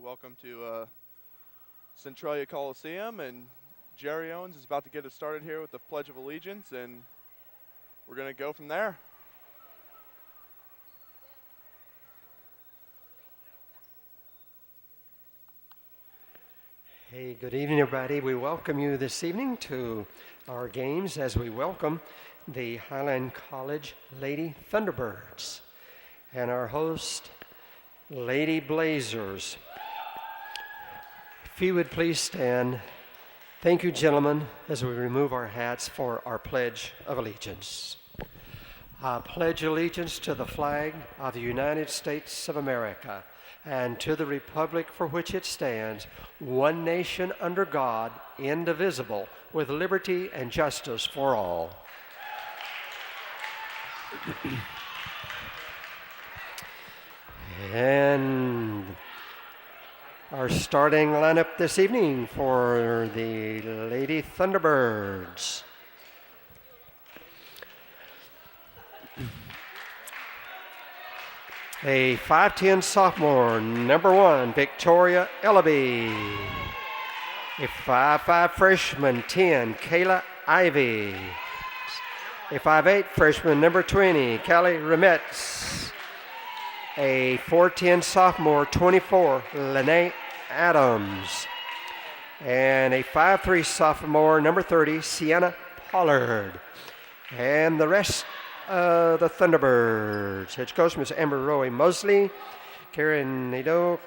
welcome to Centralia Coliseum, and Jerry Owens is about to get us started here with the Pledge of Allegiance, and we're going to go from there. Hey, good evening, everybody. We welcome you this evening to our games as we welcome the Highline College Lady Thunderbirds and our host, Lady Blazers. If you would please stand. Thank you, gentlemen, as we remove our hats for our Pledge of Allegiance. I pledge allegiance to the flag of the United States of America and to the republic for which it stands, one nation under God, indivisible, with liberty and justice for all. And our starting lineup this evening for the Lady Thunderbirds. A 5'10" sophomore, number 1, Victoria Ellaby. A 5'5" freshman, 10, Kayla Ivy. A 5'8" freshman, number 20, Callie Remetz. A 4'10" sophomore, 24, Lene Adams. And a 5'3" sophomore, number 30, Sienna Pollard. And the rest the Thunderbirds. Head coach, Ms. Amber Roy Mosley, Karen Nadeau,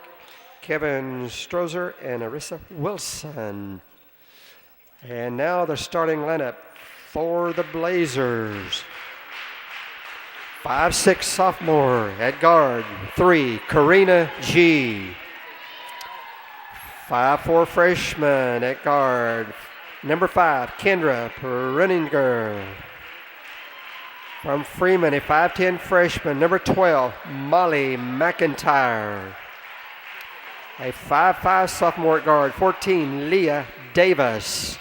Kevin Strozer, and Arissa Wilson. And now the starting lineup for the Blazers. 5'6" sophomore at guard, 3, Karina G. 5'4" freshman at guard, number 5, Kendra Perininger. From Freeman, a 5'10" freshman, number 12, Molly McIntyre. A 5'5" sophomore at guard, 14, Leah Davis.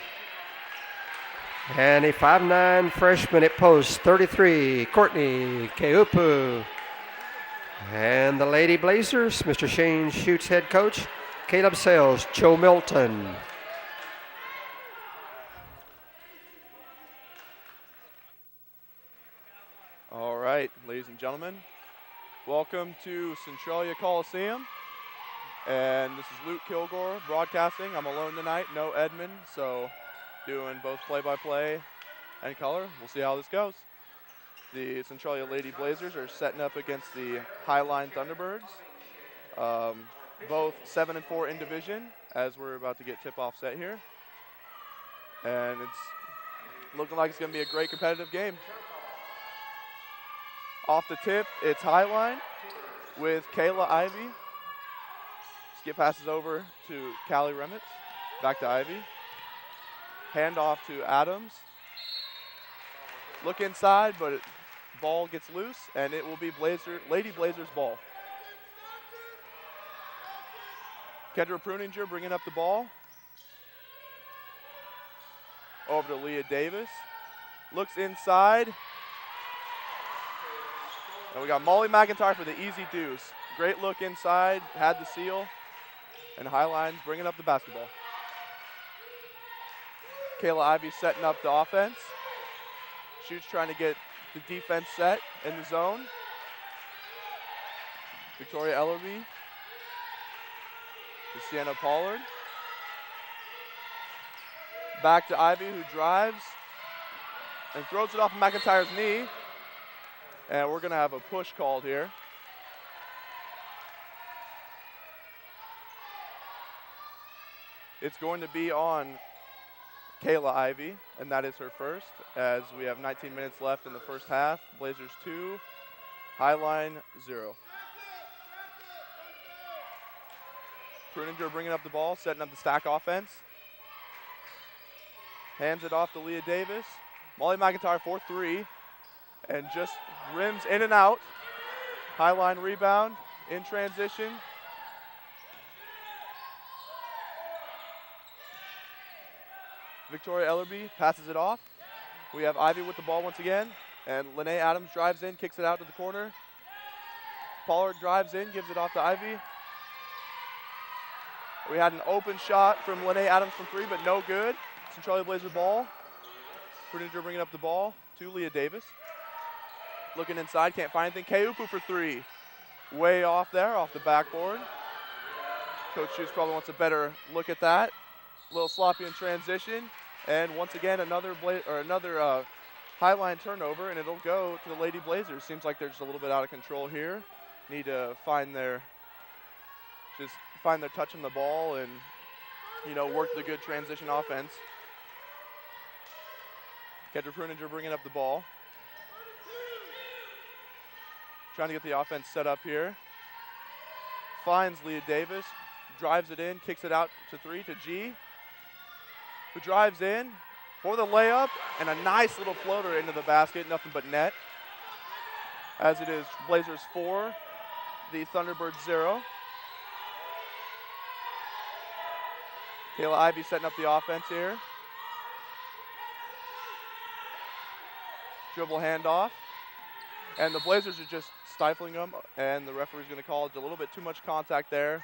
And a 5'9" freshman at post, 33, Courtney Keupu. And the Lady Blazers, Mr. Shane Schutz, head coach, Caleb Sales, Joe Milton. All right, ladies and gentlemen, welcome to Centralia Coliseum. And this is Luke Kilgore broadcasting. I'm alone tonight, no Edmund, so doing both play-by-play and color. We'll see how this goes. The Centralia Lady Blazers are setting up against the Highline Thunderbirds. Both 7-4 in division, as we're about to get tip-off set here. And it's looking like it's going to be a great competitive game. Off the tip, it's Highline with Kayla Ivy. Skip passes over to Callie Remitz. Back to Ivy. Handoff to Adams. Look inside, but ball gets loose, and it will be Lady Blazers ball. Kendra Pruninger bringing up the ball. Over to Leah Davis. Looks inside. And we got Molly McIntyre for the easy deuce. Great look inside, had the seal, and Highline's bringing up the basketball. Kayla Ivy setting up the offense. Schutz trying to get the defense set in the zone. Victoria Ellerby to Sienna Pollard. Back to Ivy, who drives and throws it off of McIntyre's knee. And we're going to have a push called here. It's going to be on Kayla Ivy, and that is her first, as we have 19 minutes left in the first half. Blazers 2, Highline 0. Pruninger bringing up the ball, setting up the stack offense. Hands it off to Leah Davis. Molly McIntyre 4-3. And just rims in and out. Highline rebound in transition. Victoria Ellerby passes it off. We have Ivy with the ball once again. And Lene Adams drives in, kicks it out to the corner. Pollard drives in, gives it off to Ivy. We had an open shot from Lene Adams from 3, but no good. Centralia Blazer ball. Pruninger bringing up the ball to Leah Davis. Looking inside, can't find anything. Keupu for 3. Way off there, off the backboard. Coach Schutz probably wants a better look at that. A little sloppy in transition. And once again, another Highline turnover, and it'll go to the Lady Blazers. Seems like they're just a little bit out of control here. Need to find their touch on the ball and, work the good transition offense. Kendra Pruninger bringing up the ball. Trying to get the offense set up here. Finds Leah Davis, drives it in, kicks it out to 3 to G, who drives in for the layup, and a nice little floater into the basket, nothing but net. As it is Blazers 4, the Thunderbirds 0. Kayla Ivey setting up the offense here. Dribble handoff. And the Blazers are just stifling them, and the referee's going to call it a little bit too much contact there.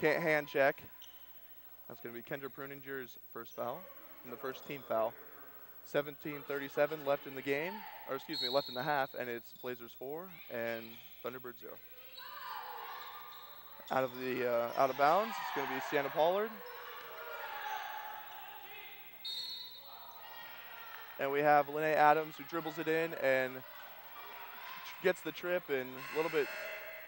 Can't hand check. That's going to be Kendra Pruninger's first foul, and the first team foul. 17:37 left in the game, left in the half, and it's Blazers 4 and Thunderbirds 0. Out of bounds, it's going to be Sienna Pollard. And we have Lene Adams, who dribbles it in and gets the trip, and a little bit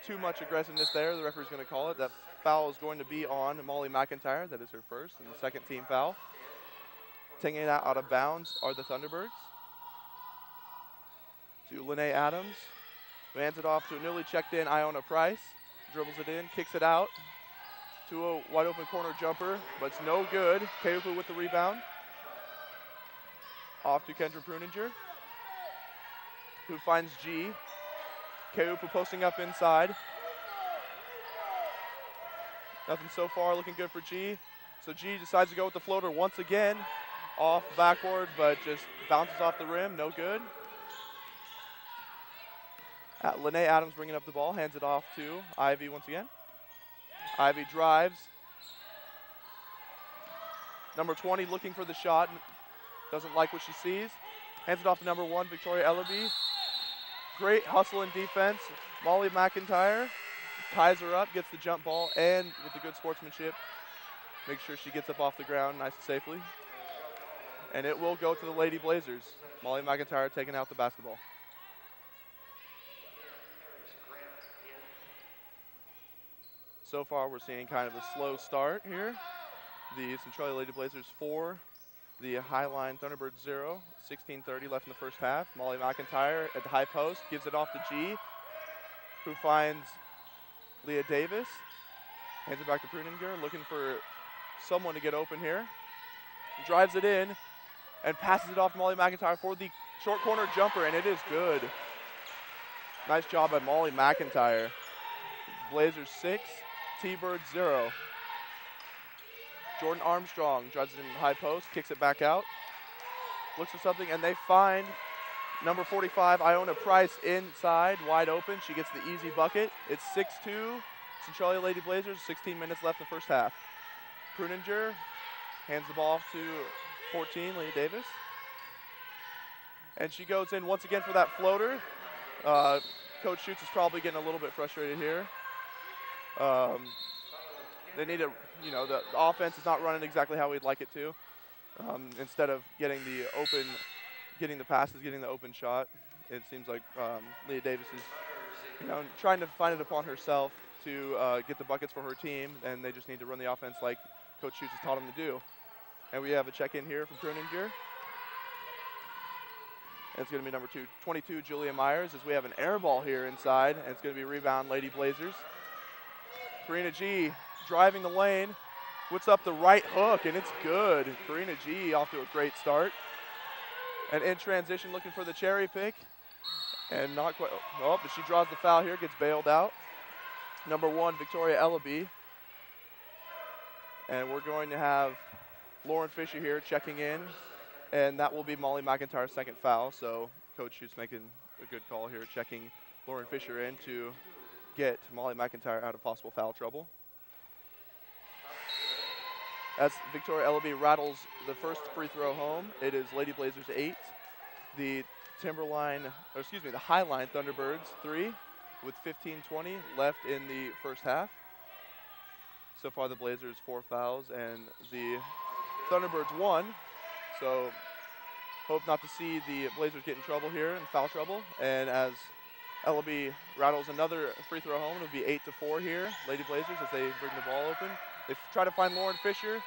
too much aggressiveness there. The referee's going to call it. That foul is going to be on Molly McIntyre. That is her first and the second team foul. Taking it out of bounds are the Thunderbirds. To Lene Adams, who hands it off to a newly checked in Iona Price. Dribbles it in, kicks it out to a wide open corner jumper, but it's no good. Keupu with the rebound. Off to Kendra Pruninger, who finds G. Keupu posting up inside. Nothing so far, looking good for G. So G decides to go with the floater once again. Off backboard, but just bounces off the rim, no good. Lene Adams bringing up the ball, hands it off to Ivy once again. Ivy drives. Number 20 looking for the shot, doesn't like what she sees. Hands it off to number 1, Victoria Ellaby. Great hustle and defense. Molly McIntyre ties her up, gets the jump ball, and with the good sportsmanship, makes sure she gets up off the ground nice and safely. And it will go to the Lady Blazers. Molly McIntyre taking out the basketball. So far, we're seeing kind of a slow start here. The Centralia Lady Blazers 4, the Highline Thunderbirds 0. 16:30 left in the first half. Molly McIntyre at the high post, gives it off to G, who finds Leah Davis. Hands it back to Pruninger, looking for someone to get open here. Drives it in and passes it off to Molly McIntyre for the short corner jumper, and it is good. Nice job by Molly McIntyre. Blazers 6, T-Birds 0. Jordan Armstrong drives it in the high post, kicks it back out. Looks for something, and they find number 45, Iona Price, inside, wide open. She gets the easy bucket. It's 6-2, Centralia Lady Blazers, 16 minutes left in the first half. Pruninger hands the ball off to 14, Leah Davis. And she goes in once again for that floater. Coach Schutz is probably getting a little bit frustrated here. They need to, the offense is not running exactly how we'd like it to. Instead of getting the passes, getting the open shot, it seems like Leah Davis is, trying to find it upon herself to get the buckets for her team, and they just need to run the offense like Coach Schutz has taught them to do. And we have a check-in here from Pruninger. It's going to be number 22, Julia Myers, as we have an air ball here inside, and it's going to be rebound Lady Blazers. Karina G driving the lane, puts up the right hook, and it's good. Karina G off to a great start. And in transition, looking for the cherry pick, and not quite, but she draws the foul here, gets bailed out. Number 1, Victoria Ellaby. And we're going to have Lauren Fisher here checking in, and that will be Molly McIntyre's second foul. So Coach Schutz making a good call here, checking Lauren Fisher in to get Molly McIntyre out of possible foul trouble. As Victoria Ellaby rattles the first free throw home, it is Lady Blazers 8, the the Highline Thunderbirds 3 with 15:20 left in the first half. So far the Blazers 4 fouls and the Thunderbirds 1. So hope not to see the Blazers get in trouble here, in foul trouble. And as Ellaby rattles another free throw home, it'll be 8-4 here, Lady Blazers, as they bring the ball open. They try to find Lauren Fisher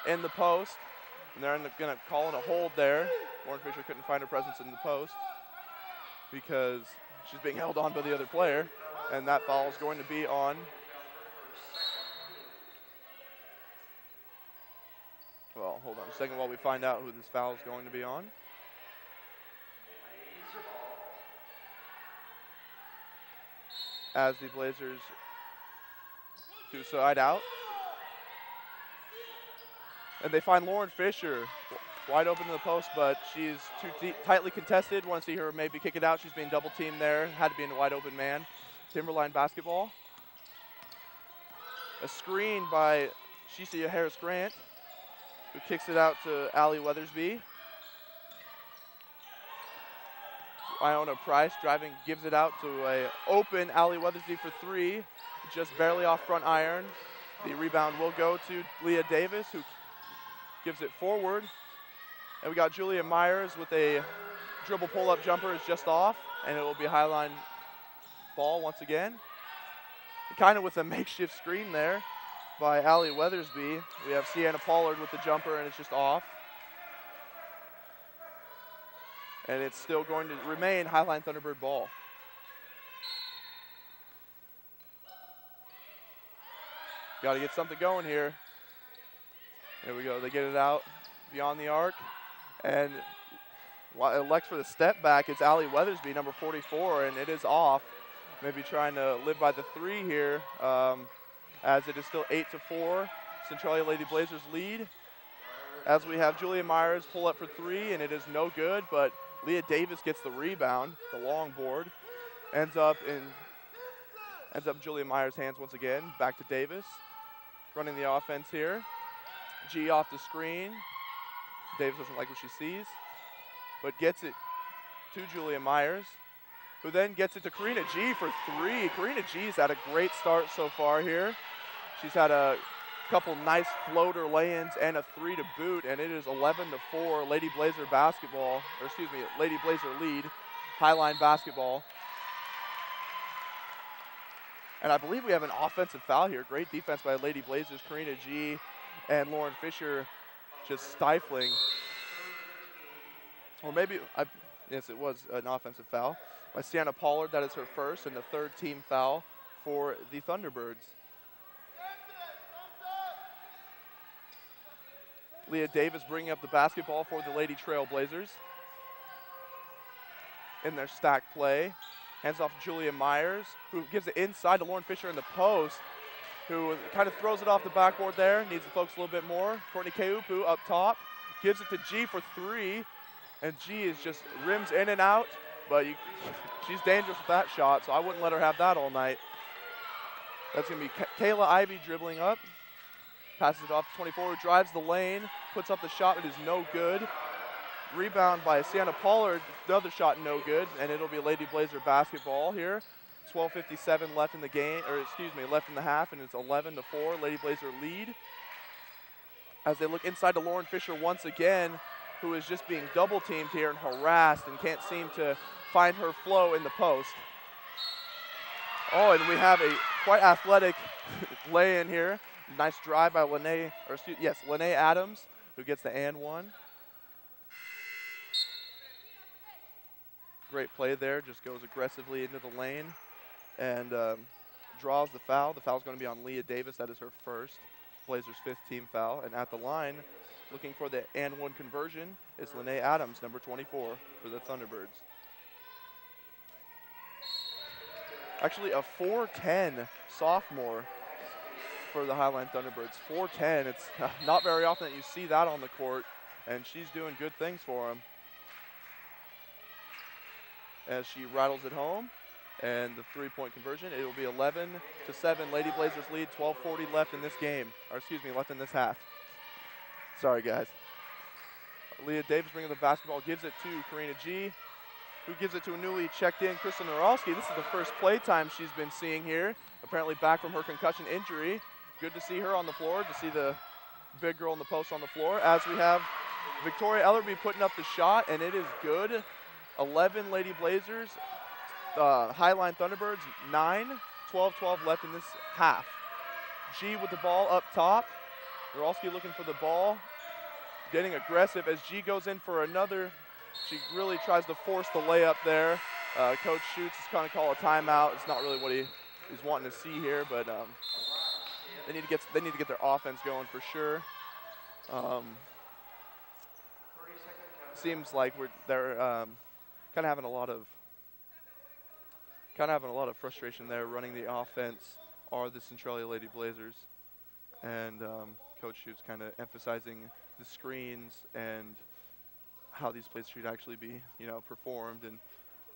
in the post, and they're going to call in a hold there. Lauren Fisher couldn't find her presence in the post because she's being held on by the other player, and that foul is going to be on. Well, hold on a second while we find out who this foul is going to be on. As the Blazers do side out. And they find Lauren Fisher wide open to the post, but she's too tightly contested. Want to see her maybe kick it out. She's being double teamed there. Had to be in a wide open man. Timberline basketball. A screen by Shisia Harris-Grant, who kicks it out to Allie Weathersby. Iona Price driving, gives it out to a open Allie Weathersby for 3, just barely off front iron. The rebound will go to Leah Davis, who gives it forward. And we got Julia Myers with a dribble pull-up jumper, is just off, and it will be Highline ball once again. Kind of with a makeshift screen there by Allie Weathersby. We have Sienna Pollard with the jumper, and it's just off. And it's still going to remain Highline Thunderbird ball. Got to get something going here. There we go. They get it out beyond the arc. And elects for the step back. It's Allie Weathersby, number 44, and it is off. Maybe trying to live by the 3 here, as it is still 8-4. Centralia Lady Blazers lead. As we have Julia Myers pull up for 3, and it is no good, but Leah Davis gets the rebound, the long board. Ends up in Julia Myers' hands once again. Back to Davis, running the offense here. G off the screen. Davis doesn't like what she sees, but gets it to Julia Myers, who then gets it to Karina G for 3. Karina G's had a great start so far here. She's had a couple nice floater lay-ins and a 3 to boot, and it is 11-4 Lady Blazer basketball, or excuse me, Lady Blazer lead, Highline basketball. And I believe we have an offensive foul here. Great defense by Lady Blazers, Karina G and Lauren Fisher just stifling. Or maybe, yes, it was an offensive foul by Sienna Pollard. That is her first and the 3rd team foul for the Thunderbirds. Leah Davis bringing up the basketball for the Lady Trailblazers. In their stack play. Hands off to Julia Myers, who gives it inside to Lauren Fisher in the post, who kind of throws it off the backboard there. Needs to focus a little bit more. Courtney Keupu up top. Gives it to G for 3. And G is just rims in and out. But she's dangerous with that shot, so I wouldn't let her have that all night. That's going to be Kayla Ivey dribbling up. Passes it off to 24, who drives the lane, puts up the shot. It is no good. Rebound by Sienna Pollard, another shot no good, and it'll be Lady Blazer basketball here. 12:57 left in the game, or excuse me, left in the half, and it's 11-4, Lady Blazer lead. As they look inside to Lauren Fisher once again, who is just being double teamed here and harassed and can't seem to find her flow in the post. Oh, and we have a quite athletic lay-in here. Nice drive by Lene Adams, who gets the and one. Great play there, just goes aggressively into the lane and draws the foul. The foul's going to be on Leah Davis. That is her first, Blazers' 5th team foul. And at the line, looking for the and one conversion, is Lene Adams, number 24 for the Thunderbirds. Actually, a 4'10 sophomore for the Highline Thunderbirds. 4'10, it's not very often that you see that on the court, and she's doing good things for them. As she rattles it home, and the three-point conversion. It will be 11-7. Lady Blazers lead. 12:40 left in this game, or excuse me, left in this half. Sorry, guys. Leah Davis bringing the basketball, gives it to Karina G, who gives it to a newly checked in Crystal Norowski. This is the first play time she's been seeing here, apparently back from her concussion injury. Good to see her on the floor, to see the big girl in the post on the floor, as we have Victoria Ellerby putting up the shot, and it is good. 11 Lady Blazers, Highline Thunderbirds 9, 12-12 left in this half. G with the ball up top. Norowski looking for the ball, getting aggressive as G goes in for another. She really tries to force the layup there. Coach Schutz is kind of call a timeout. It's not really what he's wanting to see here, but they need to get their offense going for sure. Seems like they're kind of having a lot of frustration there running the offense. Are the Centralia Lady Blazers, and Coach Schutz kind of emphasizing the screens and how these plays should actually be, performed, and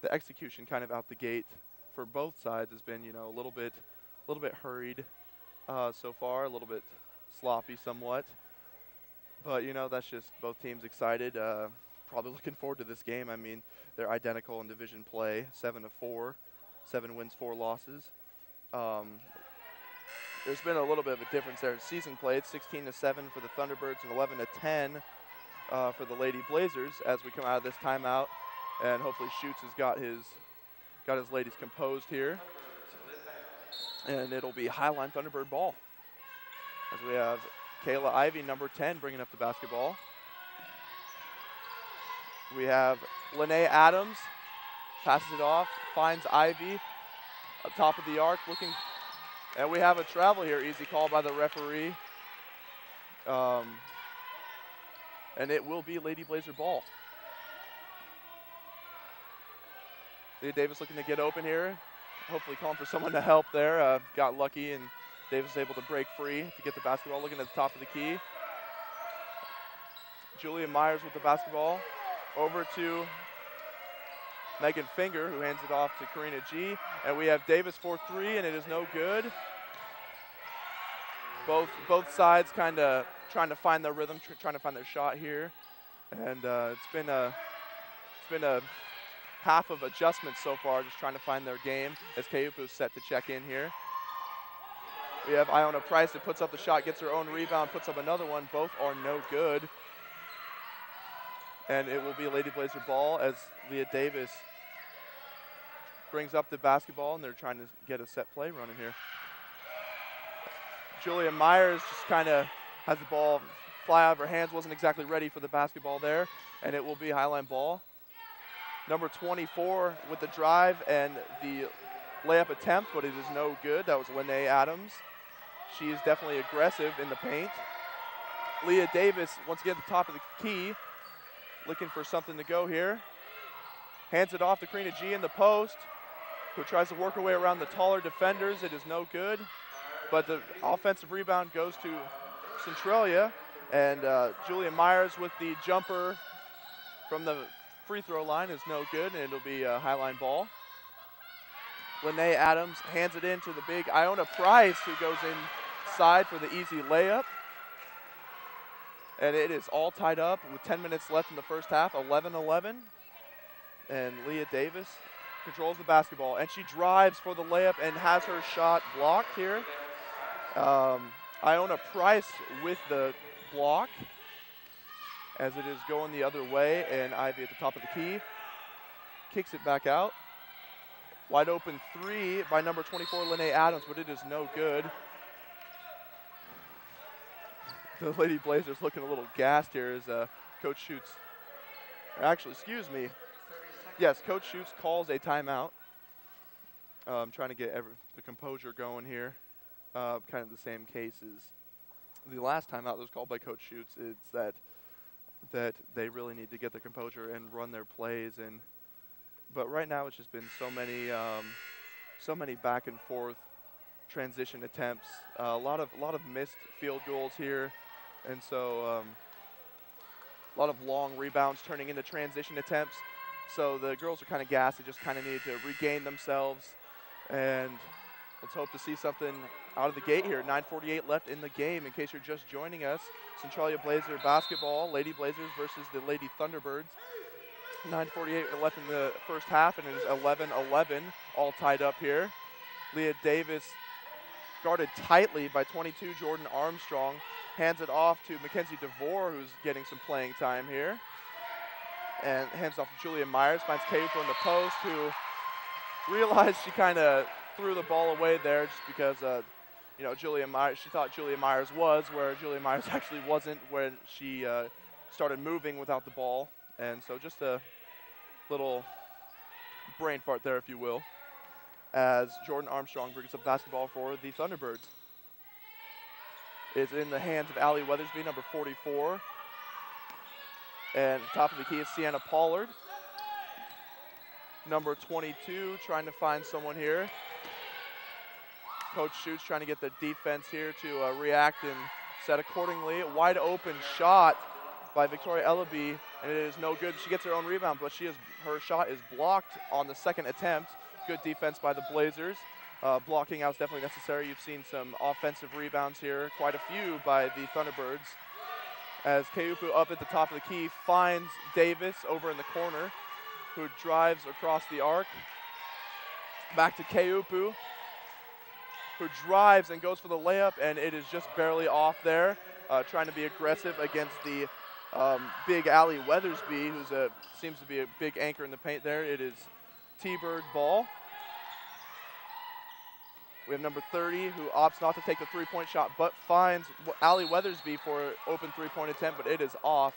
the execution kind of out the gate for both sides has been, a little bit hurried so far, a little bit sloppy somewhat. But that's just both teams excited. Probably looking forward to this game. I mean, they're identical in division play, 7-4, 7 wins, 4 losses. There's been a little bit of a difference there in season play. It's 16-7 for the Thunderbirds and 11-10 for the Lady Blazers as we come out of this timeout, and hopefully Schutz has got his ladies composed here, and it'll be Highline Thunderbird ball as we have Kayla Ivy, number 10, bringing up the basketball. We have Lene Adams, passes it off, finds Ivy up top of the arc, looking, and we have a travel here, easy call by the referee. And it will be Lady Blazer ball. Leah Davis looking to get open here, hopefully calling for someone to help there. Got lucky, and Davis was able to break free to get the basketball, looking at the top of the key. Julia Myers with the basketball. Over to Megan Finger, who hands it off to Karina G. And we have Davis for 3, and it is no good. Both sides kind of trying to find their rhythm, trying to find their shot here. And it's been a half of adjustments so far, just trying to find their game as Keupu is set to check in here. We have Iona Price that puts up the shot, gets her own rebound, puts up another one. Both are no good. And it will be a Lady Blazer ball as Leah Davis brings up the basketball, and they're trying to get a set play running here. Julia Myers just kind of has the ball fly out of her hands, wasn't exactly ready for the basketball there, and it will be Highline ball. Number 24 with the drive and the layup attempt, but it is no good. That was Lene Adams. She is definitely aggressive in the paint. Leah Davis, once again at the top of the key, looking for something to go here. Hands it off to Karina G in the post, who tries to work her way around the taller defenders. It is no good. But the offensive rebound goes to Centralia, and Julia Myers with the jumper from the free throw line is no good, and it'll be a Highline ball. Lene Adams hands it in to the big Iona Price, who goes inside for the easy layup. And it is all tied up with 10 minutes left in the first half, 11-11. And Leah Davis controls the basketball, and she drives for the layup and has her shot blocked here. Iona Price with the block as it is going the other way, and Ivy at the top of the key kicks it back out. Wide open 3 by number 24, Lene Adams, but it is no good. The Lady Blazers looking a little gassed here as Coach Schutz, actually, excuse me. Yes, Coach Schutz calls a timeout. Trying to get the composure going here. Kind of the same case as the last timeout that was called by Coach Schutz. It's that they really need to get their composure and run their plays. But right now it's just been so many back and forth transition attempts. A lot of missed field goals here. And so a lot of long rebounds turning into transition attempts. So the girls are kind of gassed. They just kind of need to regain themselves. And let's hope to see something out of the gate here. 9:48 left in the game. In case you're just joining us, Centralia Blazer basketball, Lady Blazers versus the Lady Thunderbirds. 9:48 left in the first half, and it is 11-11, all tied up here. Leah Davis guarded tightly by 22 Jordan Armstrong. Hands it off to Mackenzie DeVore, who's getting some playing time here. And hands off to Julia Myers, finds Kayupo in the post, who realized she kind of threw the ball away there just because, Julia Myers, she thought Julia Myers was, where Julia Myers actually wasn't when she started moving without the ball. And so just a little brain fart there, if you will, as Jordan Armstrong brings up basketball for the Thunderbirds. It's in the hands of Allie Weathersby, number 44. And top of the key is Sienna Pollard. Number 22 trying to find someone here. Coach Schutz trying to get the defense here to react and set accordingly. A wide open shot by Victoria Ellaby, and it is no good. She gets her own rebound, but her shot is blocked on the second attempt. Good defense by the Blazers. Blocking out is definitely necessary. You've seen some offensive rebounds here, quite a few by the Thunderbirds. As Kayupu up at the top of the key finds Davis over in the corner, who drives across the arc. Back to Kayupu, who drives and goes for the layup, and it is just barely off there. Trying to be aggressive against the big Allie Weathersby, who seems to be a big anchor in the paint there. It is T-Bird ball. We have number 30, who opts not to take the three-point shot, but finds Allie Weathersby for an open three-point attempt, but it is off.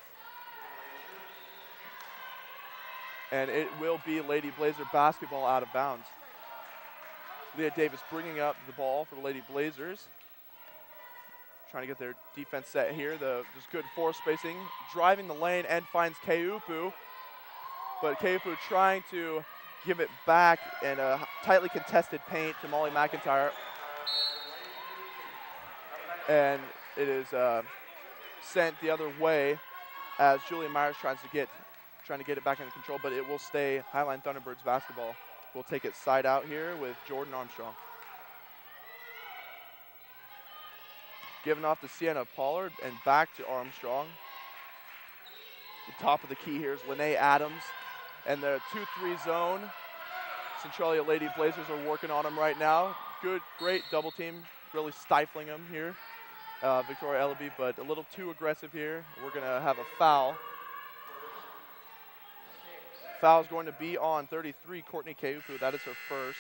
And it will be Lady Blazer basketball out of bounds. Leah Davis bringing up the ball for the Lady Blazers. Trying to get their defense set here. Just good force spacing, driving the lane and finds Kayupu. But Kayupu trying to give it back in a tightly contested paint to Molly McIntyre. And it is sent the other way as Julia Myers trying to get it back into control, but it will stay Highline Thunderbirds basketball. We'll take it side out here with Jordan Armstrong. Giving off to Sienna Pollard and back to Armstrong. The top of the key here is Lene Adams. And the 2-3 zone. Centralia Lady Blazers are working on them right now. Great double team, really stifling them here. Victoria Ellaby, but a little too aggressive here. We're gonna have a foul. Foul is going to be on 33, Courtney Kayupu. That is her first.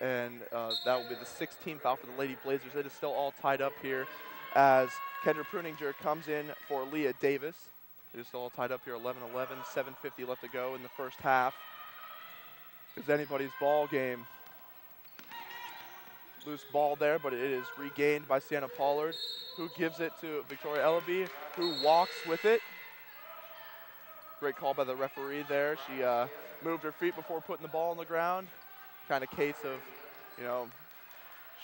And that will be the 16th foul for the Lady Blazers. It is still all tied up here as Kendra Pruninger comes in for Leah Davis. It is still all tied up here, 11-11, 7:50 left to go in the first half. It's anybody's ball game. Loose ball there, but it is regained by Sienna Pollard, who gives it to Victoria Ellaby, who walks with it. Great call by the referee there. She moved her feet before putting the ball on the ground. Kind of case of,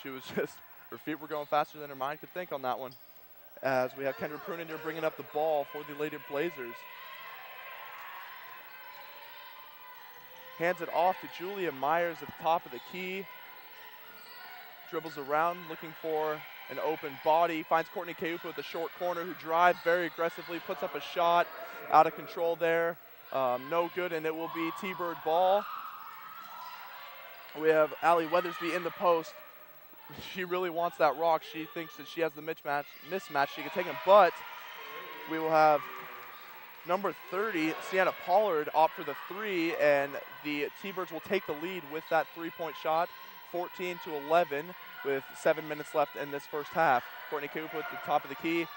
she was just, her feet were going faster than her mind could think on that one. As we have Kendra Pruninger bringing up the ball for the Lady Blazers. Hands it off to Julia Myers at the top of the key. Dribbles around, looking for an open body. Finds Courtney Kayupu at the short corner, who drives very aggressively, puts up a shot. Out of control there. No good, and it will be T-Bird ball. We have Allie Weathersby in the post. She really wants that rock. She thinks that she has the mismatch. She can take him, but we will have number 30, Sienna Pollard, opt for the three, and the T-Birds will take the lead with that three-point shot, 14-11, with 7 minutes left in this first half. Courtney Kayupu at the top of the key,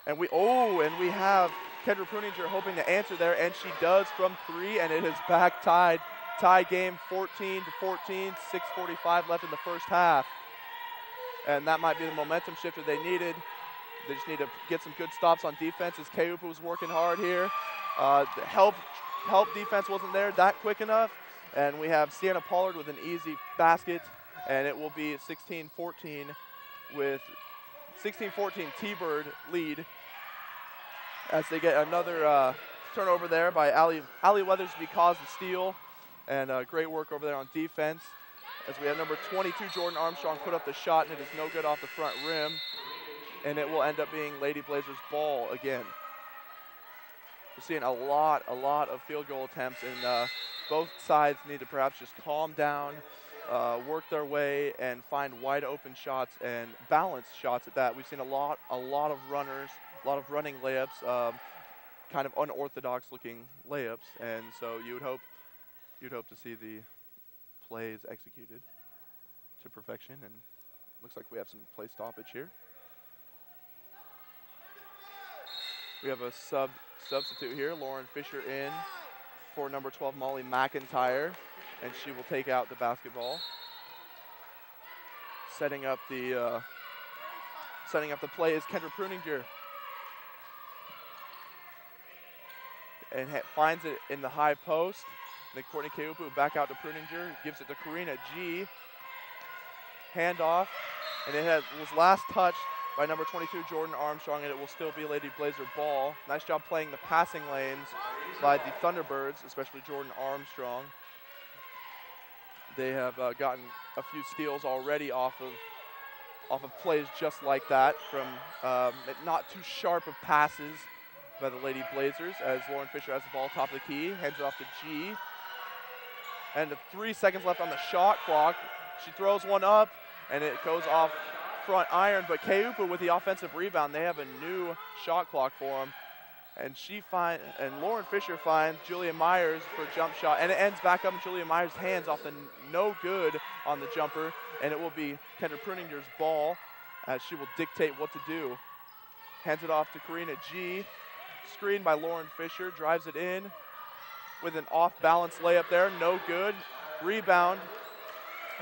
and we have Kendra Pruninger hoping to answer there, and she does from three, and it is back tied. Tie game, 14-14, 6:45 left in the first half. And that might be the momentum shifter they needed. They just need to get some good stops on defense as Kayupu was working hard here. The help defense wasn't there that quick enough. And we have Sienna Pollard with an easy basket, and it will be 16-14 with 16-14 T-Bird lead as they get another turnover there by Allie Weathersby caused the steal, and great work over there on defense. As we have number 22, Jordan Armstrong, put up the shot, and it is no good off the front rim, and it will end up being Lady Blazers' ball again. We're seeing a lot of field goal attempts, and both sides need to perhaps just calm down, work their way, and find wide open shots and balanced shots at that. We've seen a lot of runners, a lot of running layups, kind of unorthodox looking layups, and so you'd hope to see the plays executed to perfection, and looks like we have some play stoppage here. We have a substitute here, Lauren Fisher in for number 12, Molly McIntyre, and she will take out the basketball. Setting up the play is Kendra Pruninger, and finds it in the high post. And then Courtney Keupu back out to Pruninger, gives it to Karina G. Handoff, and it was last touched by number 22, Jordan Armstrong, and it will still be Lady Blazer ball. Nice job playing the passing lanes by the Thunderbirds, especially Jordan Armstrong. They have gotten a few steals already off of plays just like that from not too sharp of passes by the Lady Blazers, as Lauren Fisher has the ball top of the key, hands it off to G. And 3 seconds left on the shot clock. She throws one up, and it goes off front iron, but Keupu with the offensive rebound. They have a new shot clock for them, and Lauren Fisher finds Julia Myers for a jump shot, and it ends back up in Julia Myers' hands off the no good on the jumper, and it will be Kendra Pruninger's ball as she will dictate what to do. Hands it off to Karina G. Screened by Lauren Fisher, drives it in with an off-balance layup there, no good. Rebound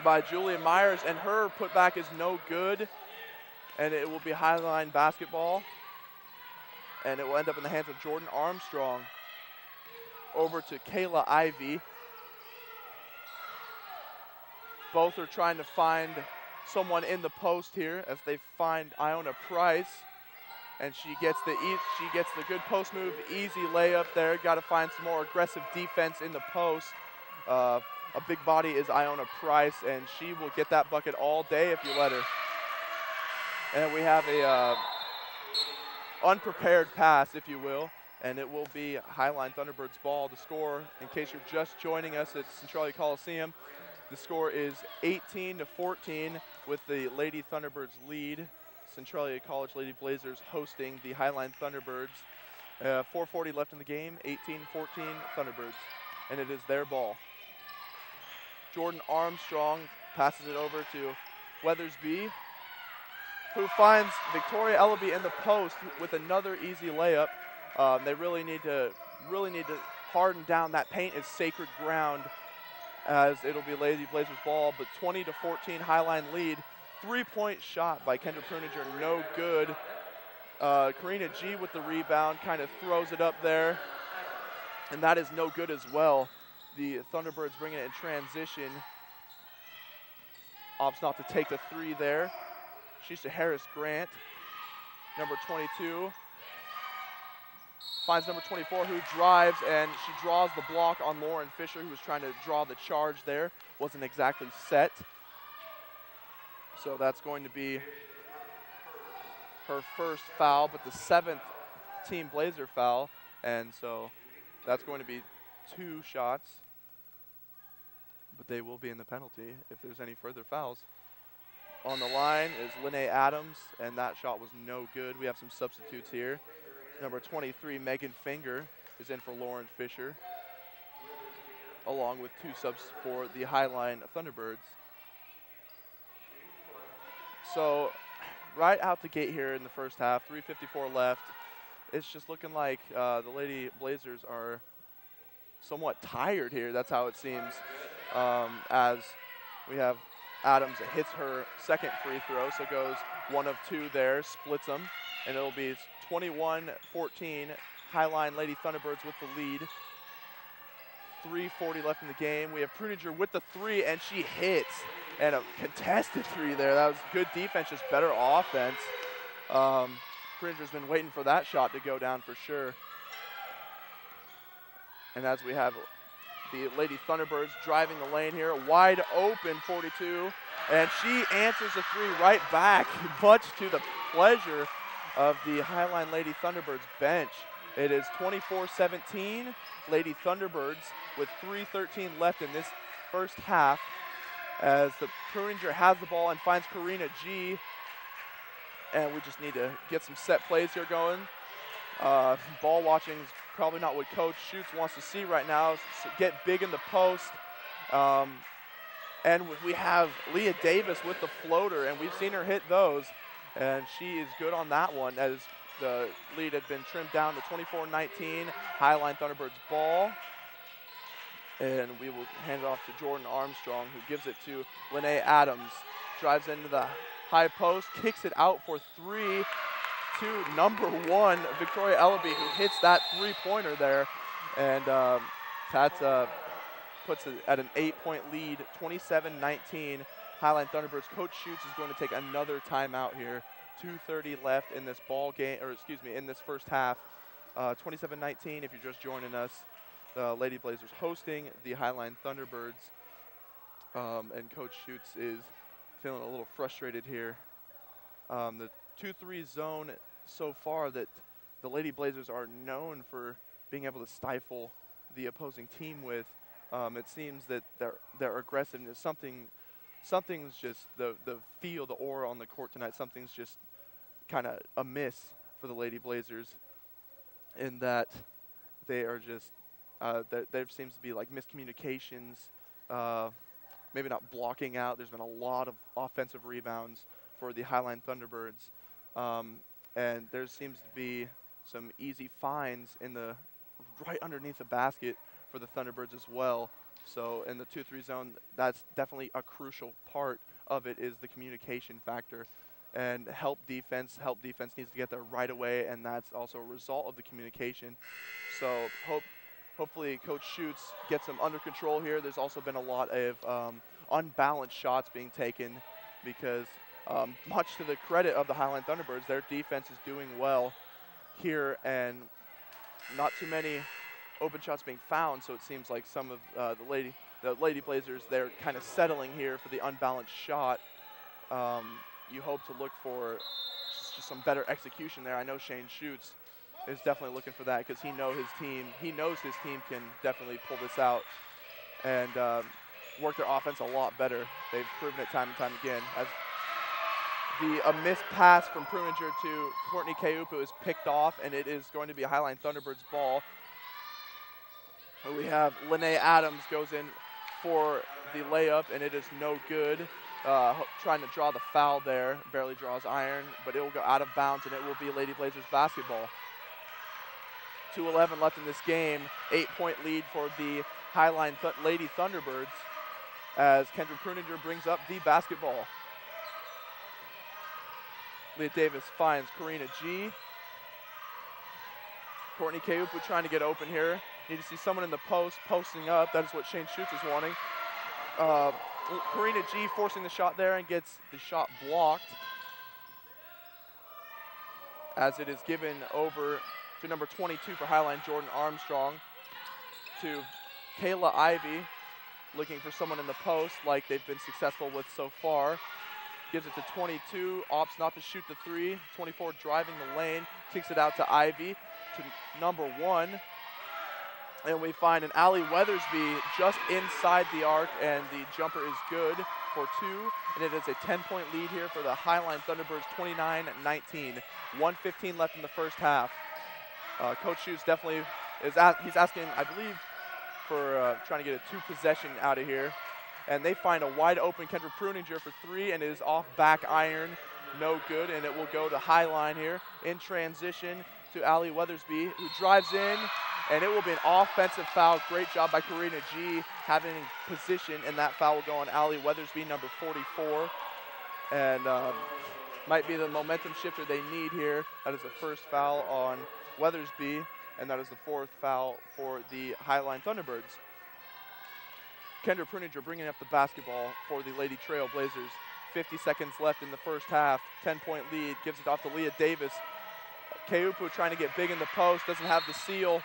by Julia Myers, and her putback is no good, and it will be Highline basketball, and it will end up in the hands of Jordan Armstrong. Over to Kayla Ivy. Both are trying to find someone in the post here as they find Iona Price, and she gets the good post move, easy layup there. Got to find some more aggressive defense in the post. A big body is Iona Price, and she will get that bucket all day if you let her. And we have a unprepared pass, if you will, and it will be Highline Thunderbirds ball. The score, in case you're just joining us at Centralia Coliseum, the score is 18-14 with the Lady Thunderbirds lead. Centralia College Lady Blazers hosting the Highline Thunderbirds. 4:40 left in the game, 18-14 Thunderbirds, and it is their ball. Jordan Armstrong passes it over to Weathersby, who finds Victoria Ellaby in the post with another easy layup. They really need to harden down. That paint is sacred ground, as it'll be Lady Blazers ball, but 20-14 Highline lead. 3-point shot by Kendra Pruninger, no good. Karina G with the rebound, kind of throws it up there, and that is no good as well. The Thunderbirds bringing it in transition. Opts not to take the three there. She's to Harris Grant, number 22. Finds number 24, who drives, and she draws the block on Lauren Fisher, who was trying to draw the charge there. Wasn't exactly set. So that's going to be her first foul, but the 7th Team Blazer foul. And so that's going to be 2 shots, but they will be in the penalty if there's any further fouls. On the line is Lene Adams, and that shot was no good. We have some substitutes here. Number 23, Megan Finger, is in for Lauren Fisher, along with 2 subs for the Highline Thunderbirds. So right out the gate here in the first half, 3:54 left. It's just looking like the Lady Blazers are somewhat tired here. That's how it seems, as we have Adams that hits her second free throw, so goes 1 of 2 there, splits them, and it'll be 21-14, Highline Lady Thunderbirds with the lead. 3:40 left in the game. We have Pruninger with the 3, and she hits, and a contested 3 there. That was good defense, just better offense. Pruninger's been waiting for that shot to go down for sure. And as we have the Lady Thunderbirds driving the lane here, wide open 42, and she answers a three right back, much to the pleasure of the Highline Lady Thunderbirds bench. It is 24-17, Lady Thunderbirds with 3:13 left in this first half, as the Pruninger has the ball and finds Karina G. And we just need to get some set plays here going. Ball watching is probably not what Coach Schutz wants to see right now. So get big in the post. And we have Leah Davis with the floater, and we've seen her hit those. And she is good on that one, as the lead had been trimmed down to 24-19. Highline Thunderbirds ball. And we will hand it off to Jordan Armstrong, who gives it to Lene Adams. Drives into the high post, kicks it out for three to number one, Victoria Ellaby, who hits that three-pointer there. And that puts it at an 8-point lead, 27-19. Highline Thunderbirds. Coach Schutz is going to take another timeout here. 2:30 left in this ball game, or excuse me, in this first half. 27-19 if you're just joining us. The Lady Blazers hosting the Highline Thunderbirds. And Coach Schutz is feeling a little frustrated here. The 2-3 zone so far that the Lady Blazers are known for being able to stifle the opposing team with. It seems that their aggressiveness, something's just the feel, the aura on the court tonight, something's just kind of amiss for the Lady Blazers, in that they are just there seems to be like miscommunications, maybe not blocking out. There's been a lot of offensive rebounds for the Highline Thunderbirds, and there seems to be some easy finds in the right underneath the basket for the Thunderbirds as well. So in the 2-3 zone, that's definitely a crucial part of it, is the communication factor. And help defense needs to get there right away, and that's also a result of the communication. So hopefully Coach Schutz gets them under control here. There's also been a lot of unbalanced shots being taken, because much to the credit of the Highline Thunderbirds, their defense is doing well here, and not too many open shots being found. So it seems like some of the Lady Blazers, they're kind of settling here for the unbalanced shot. You hope to look for just some better execution there. I know Shane Schutz is definitely looking for that, because he knows his team can definitely pull this out and work their offense a lot better. They've proven it time and time again. As a missed pass from Pruninger to Courtney Keupu is picked off, and it is going to be a Highline Thunderbirds ball. We have Lene Adams goes in for the layup, and it is no good. Trying to draw the foul there, barely draws iron, but it will go out of bounds, and it will be Lady Blazers basketball. 2:11 left in this game, 8-point lead for the Highline Lady Thunderbirds, as Kendra Pruninger brings up the basketball. Leah Davis finds Karina G. Courtney Keupu trying to get open here. Need to see someone in the post, posting up. That is what Shane Schutz is wanting. Karina G forcing the shot there and gets the shot blocked, as it is given over to number 22 for Highline, Jordan Armstrong, to Kayla Ivy, looking for someone in the post like they've been successful with so far. Gives it to 22, opts not to shoot the three. 24 driving the lane, kicks it out to Ivy, to number 1. And we find an Allie Weathersby just inside the arc, and the jumper is good for 2. And it is a 10-point lead here for the Highline Thunderbirds, 29-19. 1:15 left in the first half. Coach Schutz definitely he's asking, I believe, for trying to get a 2-possession out of here. And they find a wide open Kendra Pruninger for 3, and it is off back iron, no good, and it will go to Highline here in transition to Allie Weathersby, who drives in, and it will be an offensive foul. Great job by Karina G having position, and that foul will go on Allie Weathersby, number 44. And might be the momentum shifter they need here. That is the first foul on Weathersby, and that is the 4th foul for the Highline Thunderbirds. Kendra Pruninger bringing up the basketball for the Lady Trail Blazers. 50 seconds left in the first half. 10-point lead, gives it off to Leah Davis. Keupu trying to get big in the post, doesn't have the seal.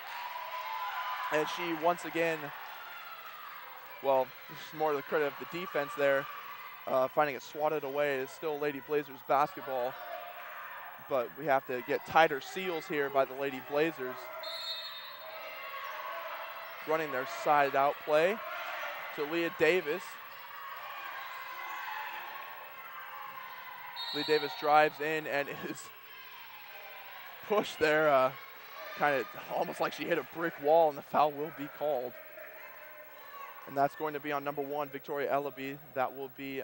And she once again, well, more to the credit of the defense there, finding it swatted away. It's still Lady Blazers basketball, but we have to get tighter seals here by the Lady Blazers. Running their side out play to Leah Davis. Leah Davis drives in and is pushed there, kind of almost like she hit a brick wall, and the foul will be called. And that's going to be on number 1, Victoria Ellaby. That will be,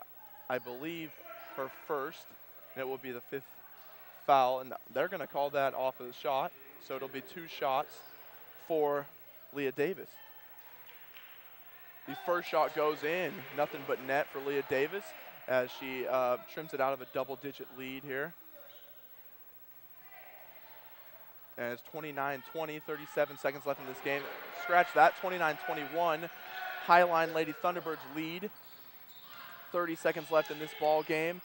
I believe, her first. And it will be the 5th foul, and they're going to call that off of the shot. So it'll be 2 shots for Leah Davis. The first shot goes in, nothing but net for Leah Davis as she trims it out of a double-digit lead here. And it's 29-20, 37 seconds left in this game. Scratch that, 29-21. Highline Lady Thunderbirds lead. 30 seconds left in this ball game.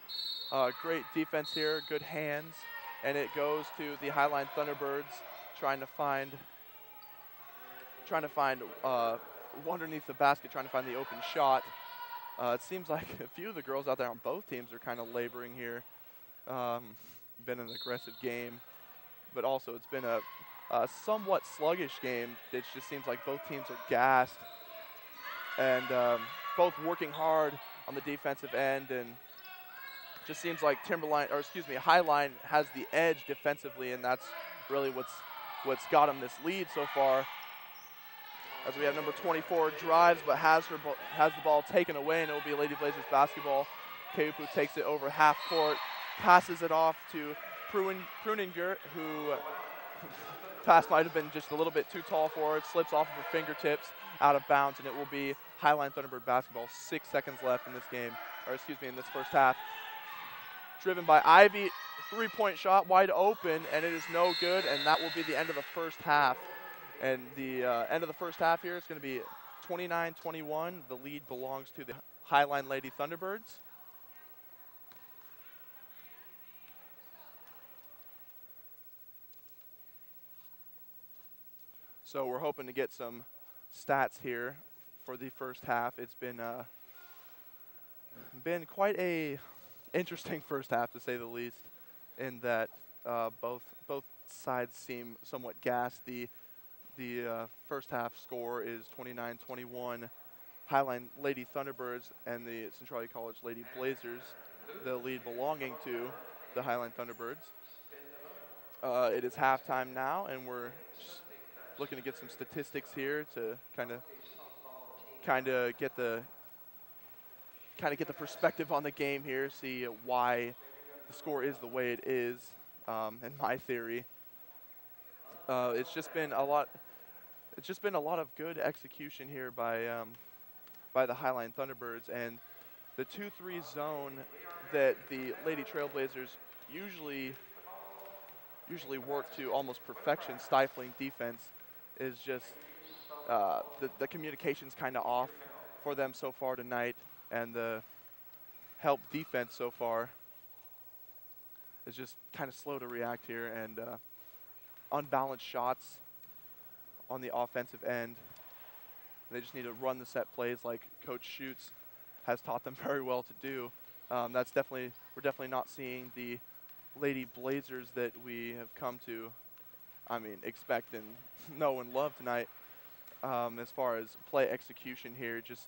Great defense here, good hands. And it goes to the Highline Thunderbirds trying to find underneath the basket, trying to find the open shot. It seems like a few of the girls out there on both teams are kind of laboring here. Been an aggressive game, but also it's been a somewhat sluggish game. It just seems like both teams are gassed and both working hard on the defensive end, and just seems like Highline has the edge defensively, and that's really what's got them this lead so far. As we have number 24 drives, but has the ball taken away, and it will be Lady Blazers basketball. Keupu takes it over half court, passes it off to Pruninger, who pass might have been just a little bit too tall for her. Slips off of her fingertips, out of bounds, and it will be Highline Thunderbird basketball. 6 seconds left in this game, in this first half. Driven by Ivy, 3-point shot wide open, and it is no good, and that will be the end of the first half. And the end of the first half here is going to be 29-21. The lead belongs to the Highline Lady Thunderbirds. So we're hoping to get some stats here for the first half. It's been quite a interesting first half, to say the least, in that both sides seem somewhat gassed. The first half score is 29-21. Highline Lady Thunderbirds and the Centralia College Lady Blazers, the lead belonging to the Highline Thunderbirds. It is halftime now, and we're just looking to get some statistics here to kind of get the perspective on the game here, see why the score is the way it is. In my theory, it's just been a lot of good execution here by the Highline Thunderbirds, and the 2-3 zone that the Lady Trailblazers usually work to almost perfection, stifling defense, is just the communication's kind of off for them so far tonight, and the help defense so far is just kind of slow to react here, and unbalanced shots on the offensive end. They just need to run the set plays like Coach Schutz has taught them very well to do. We're definitely not seeing the Lady Blazers that we have come to, expect and know and love tonight. As far as play execution here, just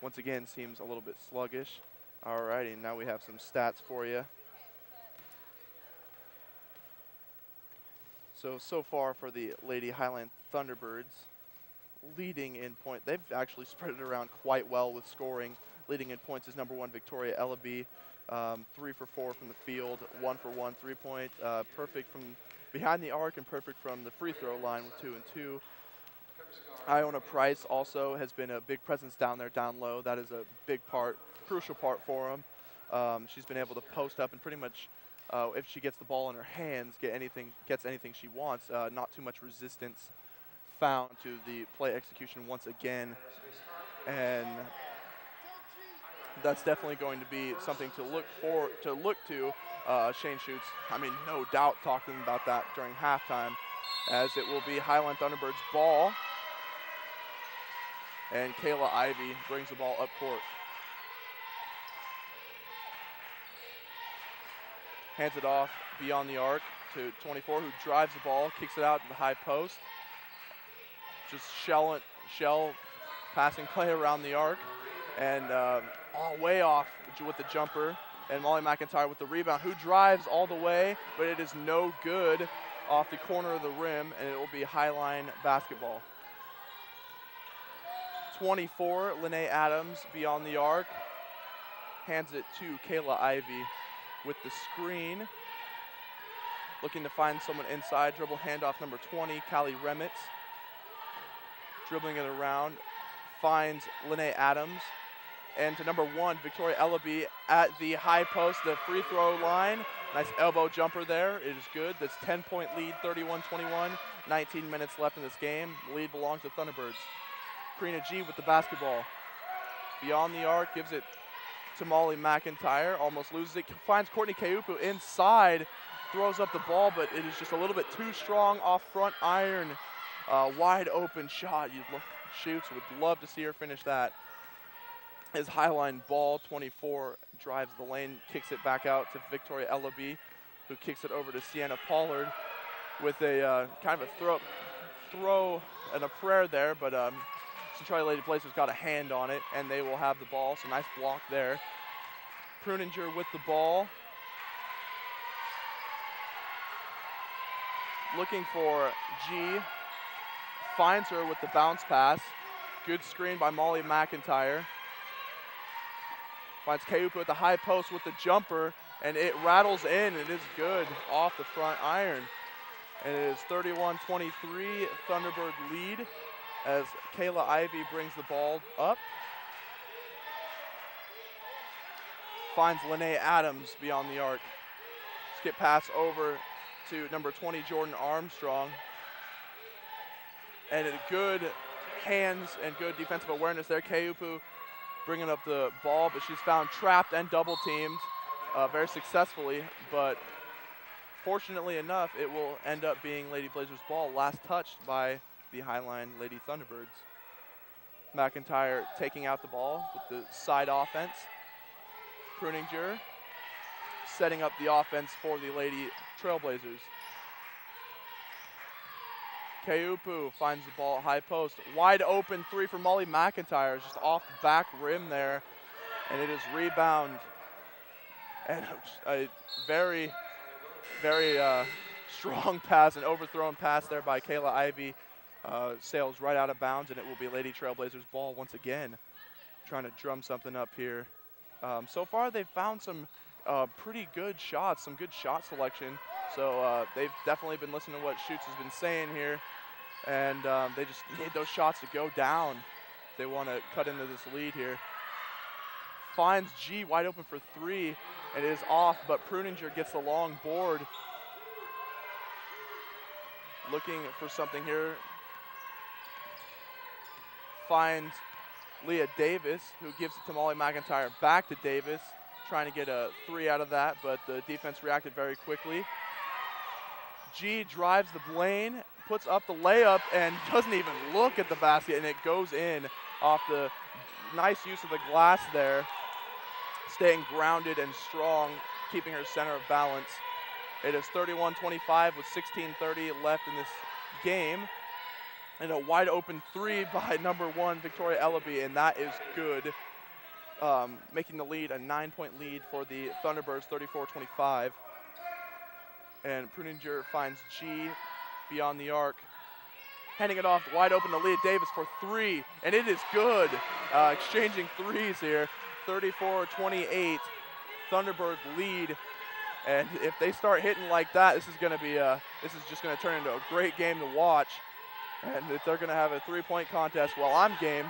once again seems a little bit sluggish. Alrighty, now we have some stats for you. So far for the Lady Highline Thunderbirds, leading in point, they've actually spread it around quite well with scoring. Leading in points is number 1, Victoria Ellaby, 3 for 4 from the field, 1 for 1 3-point, perfect from behind the arc and perfect from the free throw line with 2 and 2. Iona Price also has been a big presence down there, down low. That is a big part, crucial part for them. She's been able to post up and pretty much, if she gets the ball in her hands, gets anything she wants. Not too much resistance found to the play execution once again, and that's definitely going to be something to look to. Shane Schutz, no doubt talking about that during halftime, as it will be Highline Thunderbirds ball. and Kayla Ivy brings the ball up court. Hands it off beyond the arc to 24, who drives the ball, kicks it out to the high post. Just shell passing play around the arc, and way off with the jumper. And Molly McIntyre with the rebound, who drives all the way, but it is no good off the corner of the rim, and it will be Highline basketball. 24, Lene Adams beyond the arc, hands it to Kayla Ivy with the screen. Looking to find someone inside, dribble handoff number 20, Callie Remitz. Dribbling it around, finds Lene Adams. And to number 1, Victoria Ellaby at the high post, the free throw line. Nice elbow jumper there. It is good. That's 10-point lead, 31-21. 19 minutes left in this game. The lead belongs to Thunderbirds. Karina G with the basketball. Beyond the arc, gives it to Molly McIntyre. Almost loses it. Finds Courtney Keupu inside. Throws up the ball, but it is just a little bit too strong off front iron. Wide open shot. Shoots. Would love to see her finish that. As Highline ball, 24 drives the lane, kicks it back out to Victoria Ellaby, who kicks it over to Sienna Pollard with a kind of a throw and a prayer there, but Centralia Lady Blazers got a hand on it, and they will have the ball, so nice block there. Pruninger with the ball. Looking for G, finds her with the bounce pass. Good screen by Molly McIntyre. Finds Keupu at the high post with the jumper, and it rattles in. It is good off the front iron. And it is 31-23, Thunderbird lead as Kayla Ivy brings the ball up. Finds Lene Adams beyond the arc. Skip pass over to number 20, Jordan Armstrong. And good hands and good defensive awareness there. Keupu bringing up the ball, but she's found trapped and double teamed very successfully, but fortunately enough, it will end up being Lady Blazers ball, last touched by the Highline Lady Thunderbirds. McIntyre taking out the ball with the side offense. Pruninger setting up the offense for the Lady Trailblazers. Keupu finds the ball at high post. Wide open three for Molly McIntyre, just off the back rim there. And it is rebound. And a very, very strong pass, an overthrown pass there by Kayla Ivy. Sails right out of bounds, and it will be Lady Trailblazers ball once again. Trying to drum something up here. So far they've found some pretty good shots, some good shot selection. So they've definitely been listening to what Schutz has been saying here. And they just need those shots to go down if they want to cut into this lead here. Finds G wide open for three. It is off, but Pruninger gets the long board. Looking for something here. Finds Leah Davis, who gives it to Molly McIntyre. Back to Davis, trying to get a three out of that, but the defense reacted very quickly. G drives the lane, puts up the layup, and doesn't even look at the basket, and it goes in off the nice use of the glass there. Staying grounded and strong, keeping her center of balance. It is 31-25 with 16:30 left in this game. And a wide open three by number 1, Victoria Ellaby, and that is good. Making the lead a 9-point lead for the Thunderbirds, 34-25. And Pruninger finds G beyond the arc. Handing it off wide open to Leah Davis for three, and it is good. Exchanging threes here, 34-28. Thunderbird lead, and if they start hitting like that, this is just going to turn into a great game to watch. And if they're going to have a three-point contest, well, I'm game.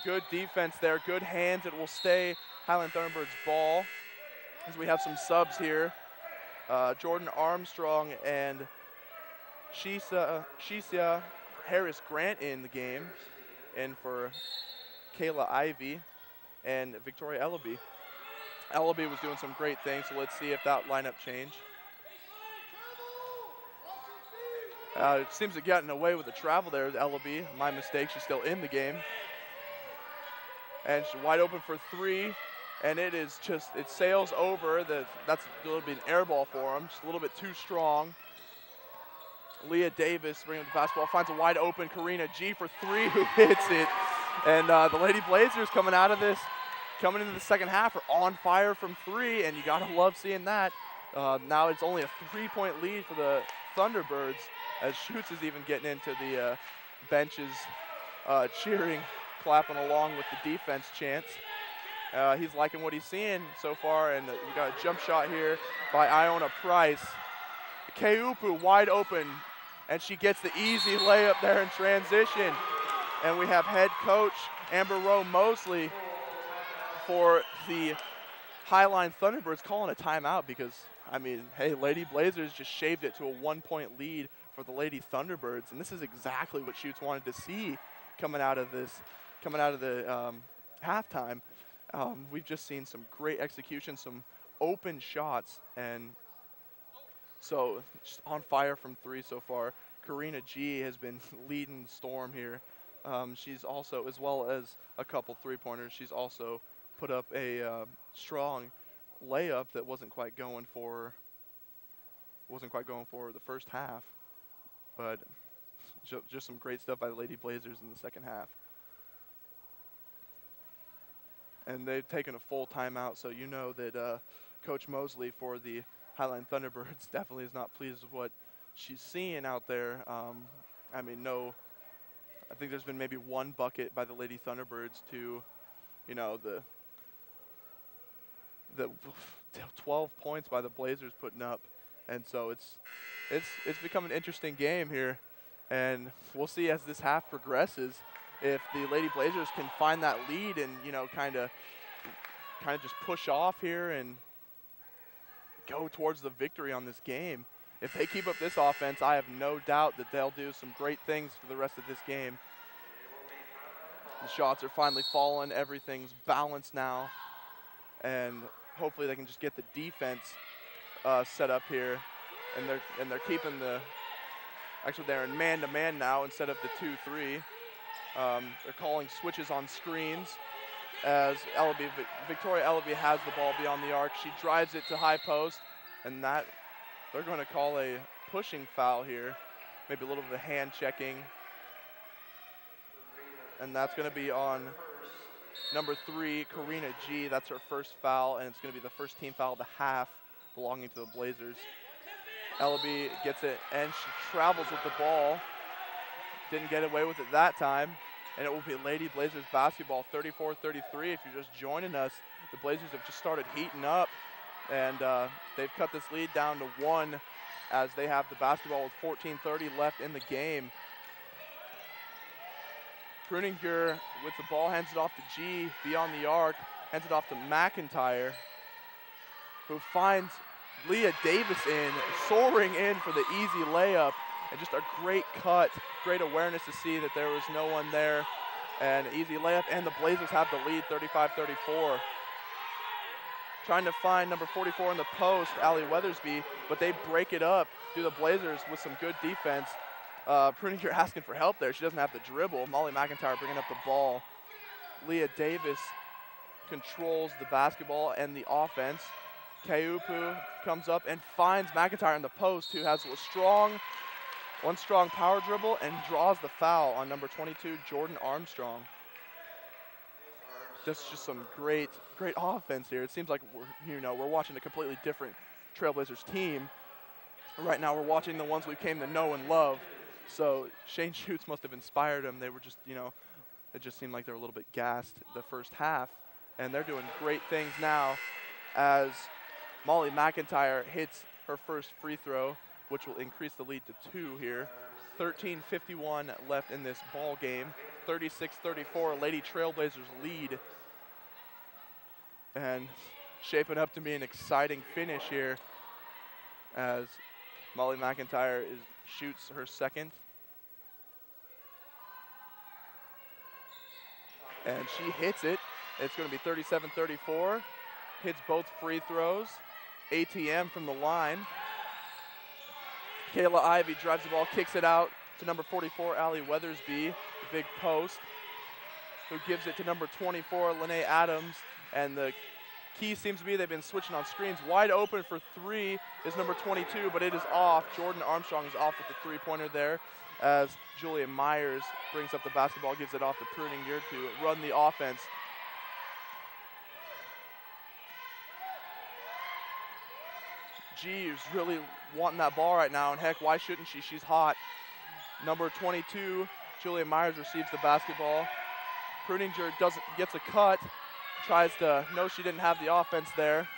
Good defense there, good hands. It will stay Highland Thunderbirds ball as we have some subs here. Jordan Armstrong and Shisia Harris Grant in the game, and for Kayla Ivy and Victoria Ellaby. Ellaby was doing some great things, so let's see if that lineup changed. It seems to have gotten away with the travel there with Ellaby. My mistake, she's still in the game. And she's wide open for three. And it is just, it sails over. That's a little bit an air ball for him, just a little bit too strong. Leah Davis bringing up the basketball, finds a wide open Karina G for three, who hits it. And the Lady Blazers coming into the second half are on fire from three, and you gotta love seeing that. Now it's only a 3-point lead for the Thunderbirds, as Schutz is even getting into the benches, cheering, clapping along with the defense chants. He's liking what he's seeing so far, and we got a jump shot here by Iona Price. Keupu wide open, and she gets the easy layup there in transition. And we have head coach Amber Rowe Mosley for the Highline Thunderbirds calling a timeout because, I mean, hey, Lady Blazers just shaved it to a 1-point lead for the Lady Thunderbirds, and this is exactly what Schutz wanted to see coming out of the halftime. We've just seen some great execution, some open shots, and so just on fire from three so far. Karina G has been leading the storm here. She's also, as well as a couple three-pointers, she's also put up a strong layup that wasn't quite going for the first half, but just some great stuff by the Lady Blazers in the second half. And they've taken a full timeout, so you know that Coach Mosley for the Highline Thunderbirds definitely is not pleased with what she's seeing out there. I think there's been maybe one bucket by the Lady Thunderbirds to, you know, the 12 points by the Blazers putting up, and so it's become an interesting game here, and we'll see as this half progresses if the Lady Blazers can find that lead and, you know, kind of just push off here and go towards the victory on this game. If they keep up this offense, I have no doubt that they'll do some great things for the rest of this game. The shots are finally falling. Everything's balanced now. And hopefully they can just get the defense set up here. And they're keeping actually they're in man-to-man now instead of the 2-3. They're calling switches on screens as Victoria Ellaby has the ball beyond the arc. She drives it to high post, and that they're going to call a pushing foul here, maybe a little bit of hand checking, and that's going to be on number 3, Karina G. That's her first foul, and it's going to be the first team foul of the half belonging to the Blazers. Ellaby gets it, and she travels with the ball. Didn't get away with it that time, and it will be Lady Blazers basketball, 34-33. If you're just joining us, the Blazers have just started heating up, and they've cut this lead down to 1 as they have the basketball with 14:30 left in the game. Pruninger with the ball, hands it off to G, beyond the arc, hands it off to McIntyre, who finds Leah Davis soaring in for the easy layup, and just a great cut, great awareness to see that there was no one there, and easy layup, and the Blazers have the lead, 35-34. Trying to find number 44 in the post, Allie Weathersby, but they break it up through the Blazers with some good defense. Pruninger asking for help there. She doesn't have the dribble. Molly McIntyre bringing up the ball. Leah Davis controls the basketball and the offense. Keupu comes up and finds McIntyre in the post, who has one strong power dribble and draws the foul on number 22, Jordan Armstrong. Just some great offense here. It seems like we're watching a completely different Trailblazers team. Right now we're watching the ones we came to know and love. So Shane Schutz must have inspired them. They were just, it just seemed like they were a little bit gassed the first half. And they're doing great things now as Molly McIntyre hits her first free throw, which will increase the lead to 2 here. 13:51 left in this ball game. 36-34, Lady Trailblazers lead. And shaping up to be an exciting finish here as Molly McIntyre shoots her second. And she hits it. It's going to be 37-34. Hits both free throws. ATM from the line. Kayla Ivy drives the ball, kicks it out to number 44, Allie Weathersby, the big post, who gives it to number 24, Lene Adams. And the key seems to be they've been switching on screens. Wide open for three is number 22, but it is off. Jordan Armstrong is off with the three-pointer there as Julia Myers brings up the basketball, gives it off to Pruninger to run the offense. G is really wanting that ball right now, and heck, why shouldn't she? She's hot. Number 22, Julia Myers receives the basketball. Pruninger gets a cut, tries to, no, she didn't have the offense there.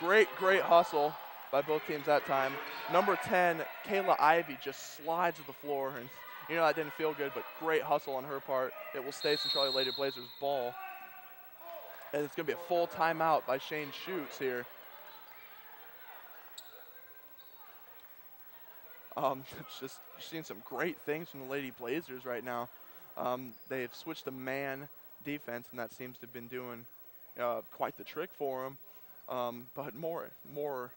Great hustle by both teams that time. Number 10, Kayla Ivy just slides to the floor, and you know that didn't feel good, but great hustle on her part. It will stay Centralia Lady Blazers ball. And it's going to be a full timeout by Shane Schutz here. It's just seeing some great things from the Lady Blazers right now. They've switched to man defense, and that seems to have been doing quite the trick for them. But more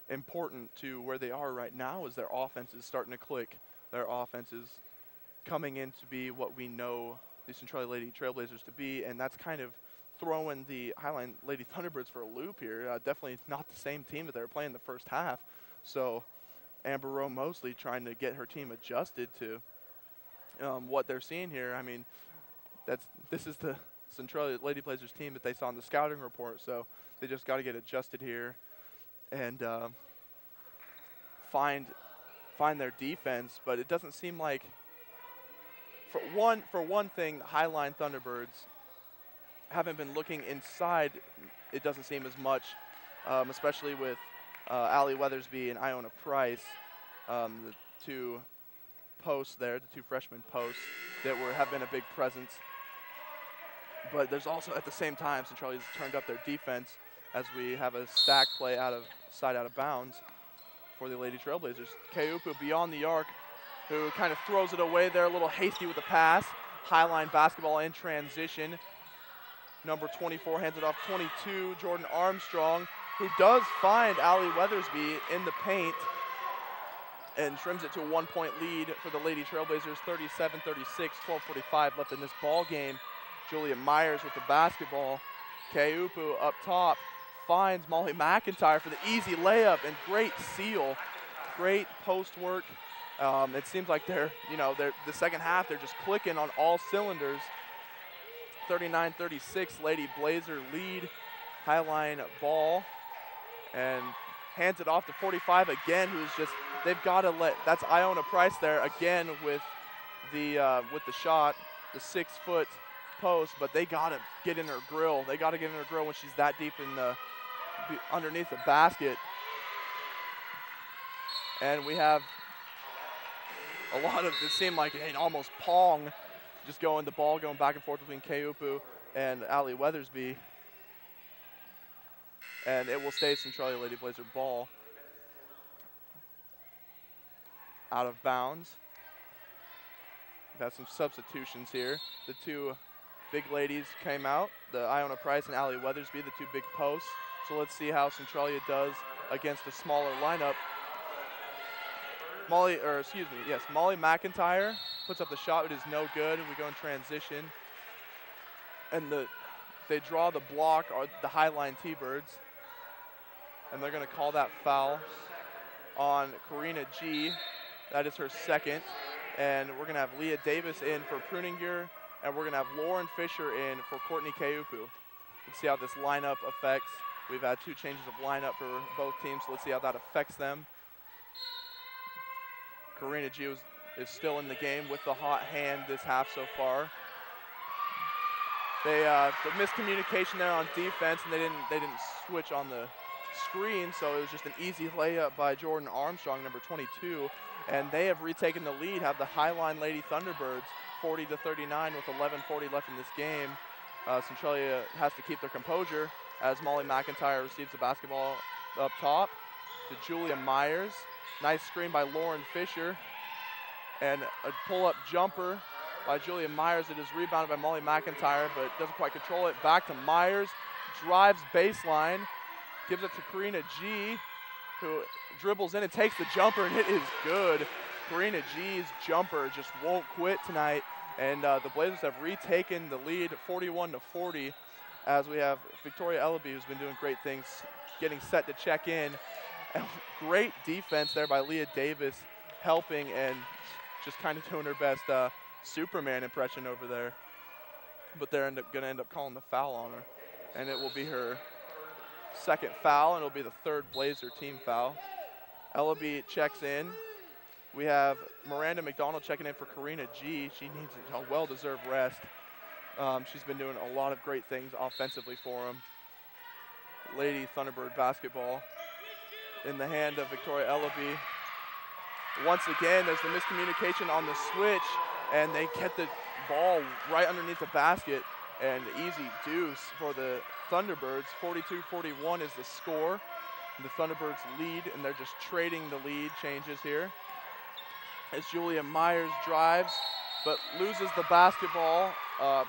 important to where they are right now is their offense is starting to click. Their offense is coming in to be what we know the Centralia Lady Trailblazers to be, and that's kind of throwing the Highline Lady Thunderbirds for a loop here. Definitely not the same team that they were playing the first half. So Amber Rowe Mosley trying to get her team adjusted to what they're seeing here. I mean, this is the Centralia Lady Blazers team that they saw in the scouting report, so they just got to get adjusted here and find their defense. But it doesn't seem like, for one thing, Highline Thunderbirds haven't been looking inside. It doesn't seem as much, especially with Allie Weathersby and Iona Price, the two posts there, the two freshman posts that have been a big presence. But there's also, at the same time, Centralia's turned up their defense as we have a stack play out of bounds for the Lady Trailblazers. Keupu beyond the arc, who kind of throws it away there, a little hasty with the pass. Highline basketball in transition. Number 24 hands it off 22, Jordan Armstrong, who does find Allie Weathersby in the paint and trims it to a 1-point lead for the Lady Trailblazers, 37-36, 12:45 left in this ball game. Julia Myers with the basketball. Keupu up top finds Molly McIntyre for the easy layup, and great seal, great post work. It seems like they're the second half, they're just clicking on all cylinders. 39-36, Lady Blazer lead. Highline ball, and hands it off to 45 again, who's just, they've got to that's Iona Price there again with the shot, the 6-foot post, but they got to get in her grill. They got to get in her grill when she's that deep in underneath the basket. And we have a lot of, it seemed like an almost pong, just going back and forth between Keupu and Allie Weathersby. And it will stay Centralia Lady Blazer ball. Out of bounds. We've had some substitutions here. The two big ladies came out, the Iona Price and Allie Weathersby, the two big posts. So let's see how Centralia does against a smaller lineup. Molly McIntyre puts up the shot. It is no good. We go in transition. And they draw the block, are the Highline T-Birds. And they're going to call that foul on Karina G. That is her second. And we're going to have Leah Davis in for Pruninger, and we're going to have Lauren Fisher in for Courtney Keupu. Let's see how this lineup affects. We've had two changes of lineup for both teams, so let's see how that affects them. Karina G is still in the game with the hot hand this half so far. The miscommunication there on defense, and they didn't switch on the screen, so it was just an easy layup by Jordan Armstrong, number 22, and they have retaken the lead, have the Highline Lady Thunderbirds 40-39 with 11:40 left in this game. Centralia has to keep their composure as Molly McIntyre receives the basketball up top to Julia Myers. Nice screen by Lauren Fisher, and a pull-up jumper by Julia Myers. It is rebounded by Molly McIntyre, but doesn't quite control it. Back to Myers, drives baseline, gives it to Karina G, who dribbles in and takes the jumper, and it is good. Karina G's jumper just won't quit tonight, and the Blazers have retaken the lead 41-40 as we have Victoria Ellaby, who's been doing great things, getting set to check in. And great defense there by Leah Davis, helping and just kind of doing her best Superman impression over there. But they're going to end up calling the foul on her, and it will be her second foul, and it'll be the third Blazer team foul. Ellaby checks in. We have Miranda McDonald checking in for Karina G. She needs a well-deserved rest. She's been doing a lot of great things offensively for them. Lady Thunderbird basketball in the hand of Victoria Ellaby. Once again, there's the miscommunication on the switch, and they get the ball right underneath the basket, and easy deuce for the Thunderbirds. 42-41 is the score. The Thunderbirds lead, and they're just trading the lead changes here. As Julia Myers drives, but loses the basketball.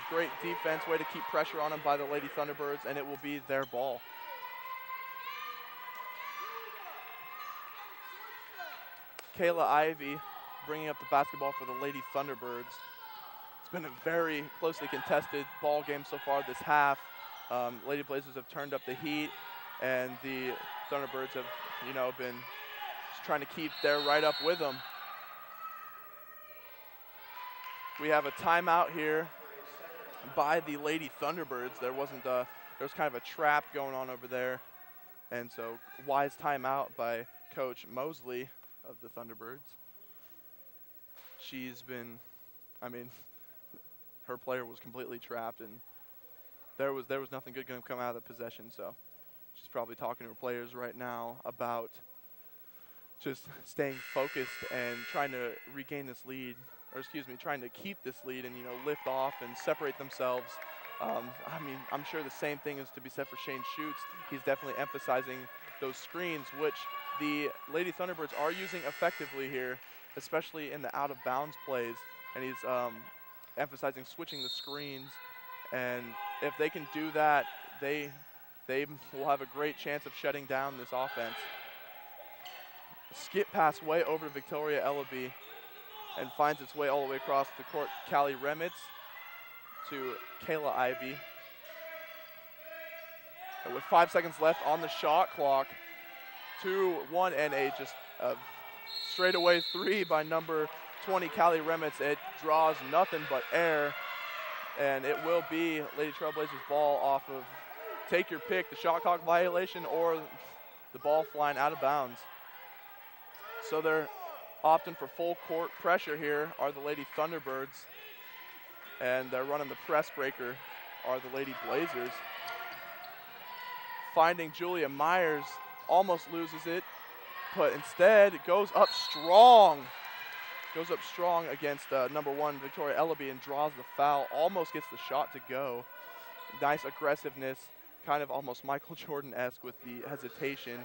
Great defense, way to keep pressure on them by the Lady Thunderbirds, and it will be their ball. Kayla Ivy bringing up the basketball for the Lady Thunderbirds. It's been a very closely contested ball game so far this half. Lady Blazers have turned up the heat, and the Thunderbirds have, been just trying to keep there right up with them. We have a timeout here by the Lady Thunderbirds. There was kind of a trap going on over there, and so wise timeout by Coach Mosley of the Thunderbirds. She's been, her player was completely trapped, and there was nothing good going to come out of the possession, so she's probably talking to her players right now about just staying focused and trying to regain this lead, trying to keep this lead and, lift off and separate themselves. I'm sure the same thing is to be said for Shane Schutz. He's definitely emphasizing those screens, which the Lady Thunderbirds are using effectively here, especially in the out-of-bounds plays. And he's emphasizing switching the screens. And if they can do that, they will have a great chance of shutting down this offense. Skip pass way over to Victoria Ellaby and finds its way all the way across the court. Callie Remitz to Kayla Ivy. And with 5 seconds left on the shot clock, 2-1, and a straightaway three by number 20, Callie Remitz. It draws nothing but air, and it will be Lady Trailblazers ball off of, take your pick, the shot clock violation or the ball flying out of bounds. So they're opting for full court pressure here are the Lady Thunderbirds, and they're running the press breaker are the Lady Blazers. Finding Julia Myers, almost loses it, but instead goes up strong. Goes up strong against number 1, Victoria Ellaby, and draws the foul. Almost gets the shot to go. Nice aggressiveness, kind of almost Michael Jordan-esque with the hesitation,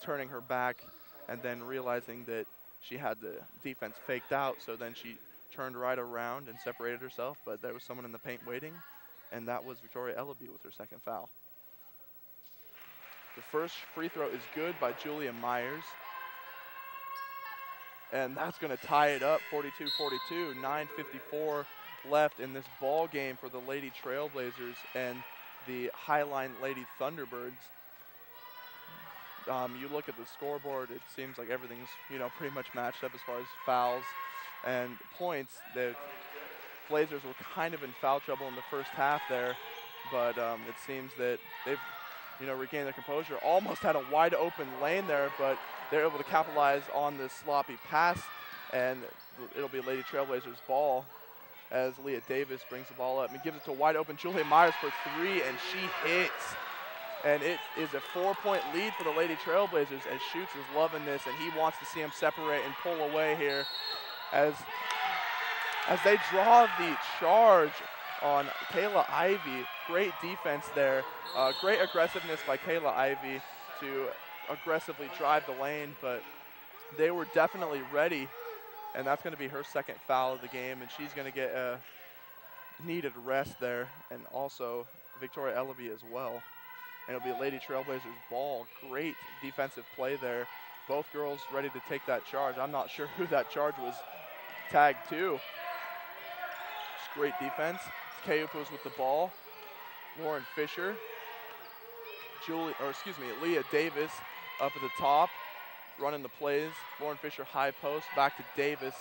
turning her back and then realizing that she had the defense faked out, so then she turned right around and separated herself, but there was someone in the paint waiting, and that was Victoria Ellaby with her second foul. The first free throw is good by Julia Myers. And that's going to tie it up, 42-42, 9:54 left in this ball game for the Lady Trailblazers and the Highline Lady Thunderbirds. You look at the scoreboard, it seems like everything's, pretty much matched up as far as fouls and points. The Blazers were kind of in foul trouble in the first half there, but it seems that they've regained their composure. Almost had a wide open lane there, but they're able to capitalize on this sloppy pass, and it'll be Lady Trailblazers ball as Leah Davis brings the ball up and gives it to wide open Julia Myers for three, and she hits. And it is a 4-point lead for the Lady Trailblazers as Schutz is loving this, and he wants to see them separate and pull away here as they draw the charge on Kayla Ivy. Great defense there. Great aggressiveness by Kayla Ivy to aggressively drive the lane, but they were definitely ready, and that's going to be her second foul of the game, and she's going to get a needed rest there, and also Victoria Ellaby as well. and it'll be a Lady Trailblazers ball. Great defensive play there. Both girls ready to take that charge. I'm not sure who that charge was tagged to. Just great defense. Kayupos with the ball. Lauren Fisher. Leah Davis up at the top, running the plays. Lauren Fisher high post, back to Davis.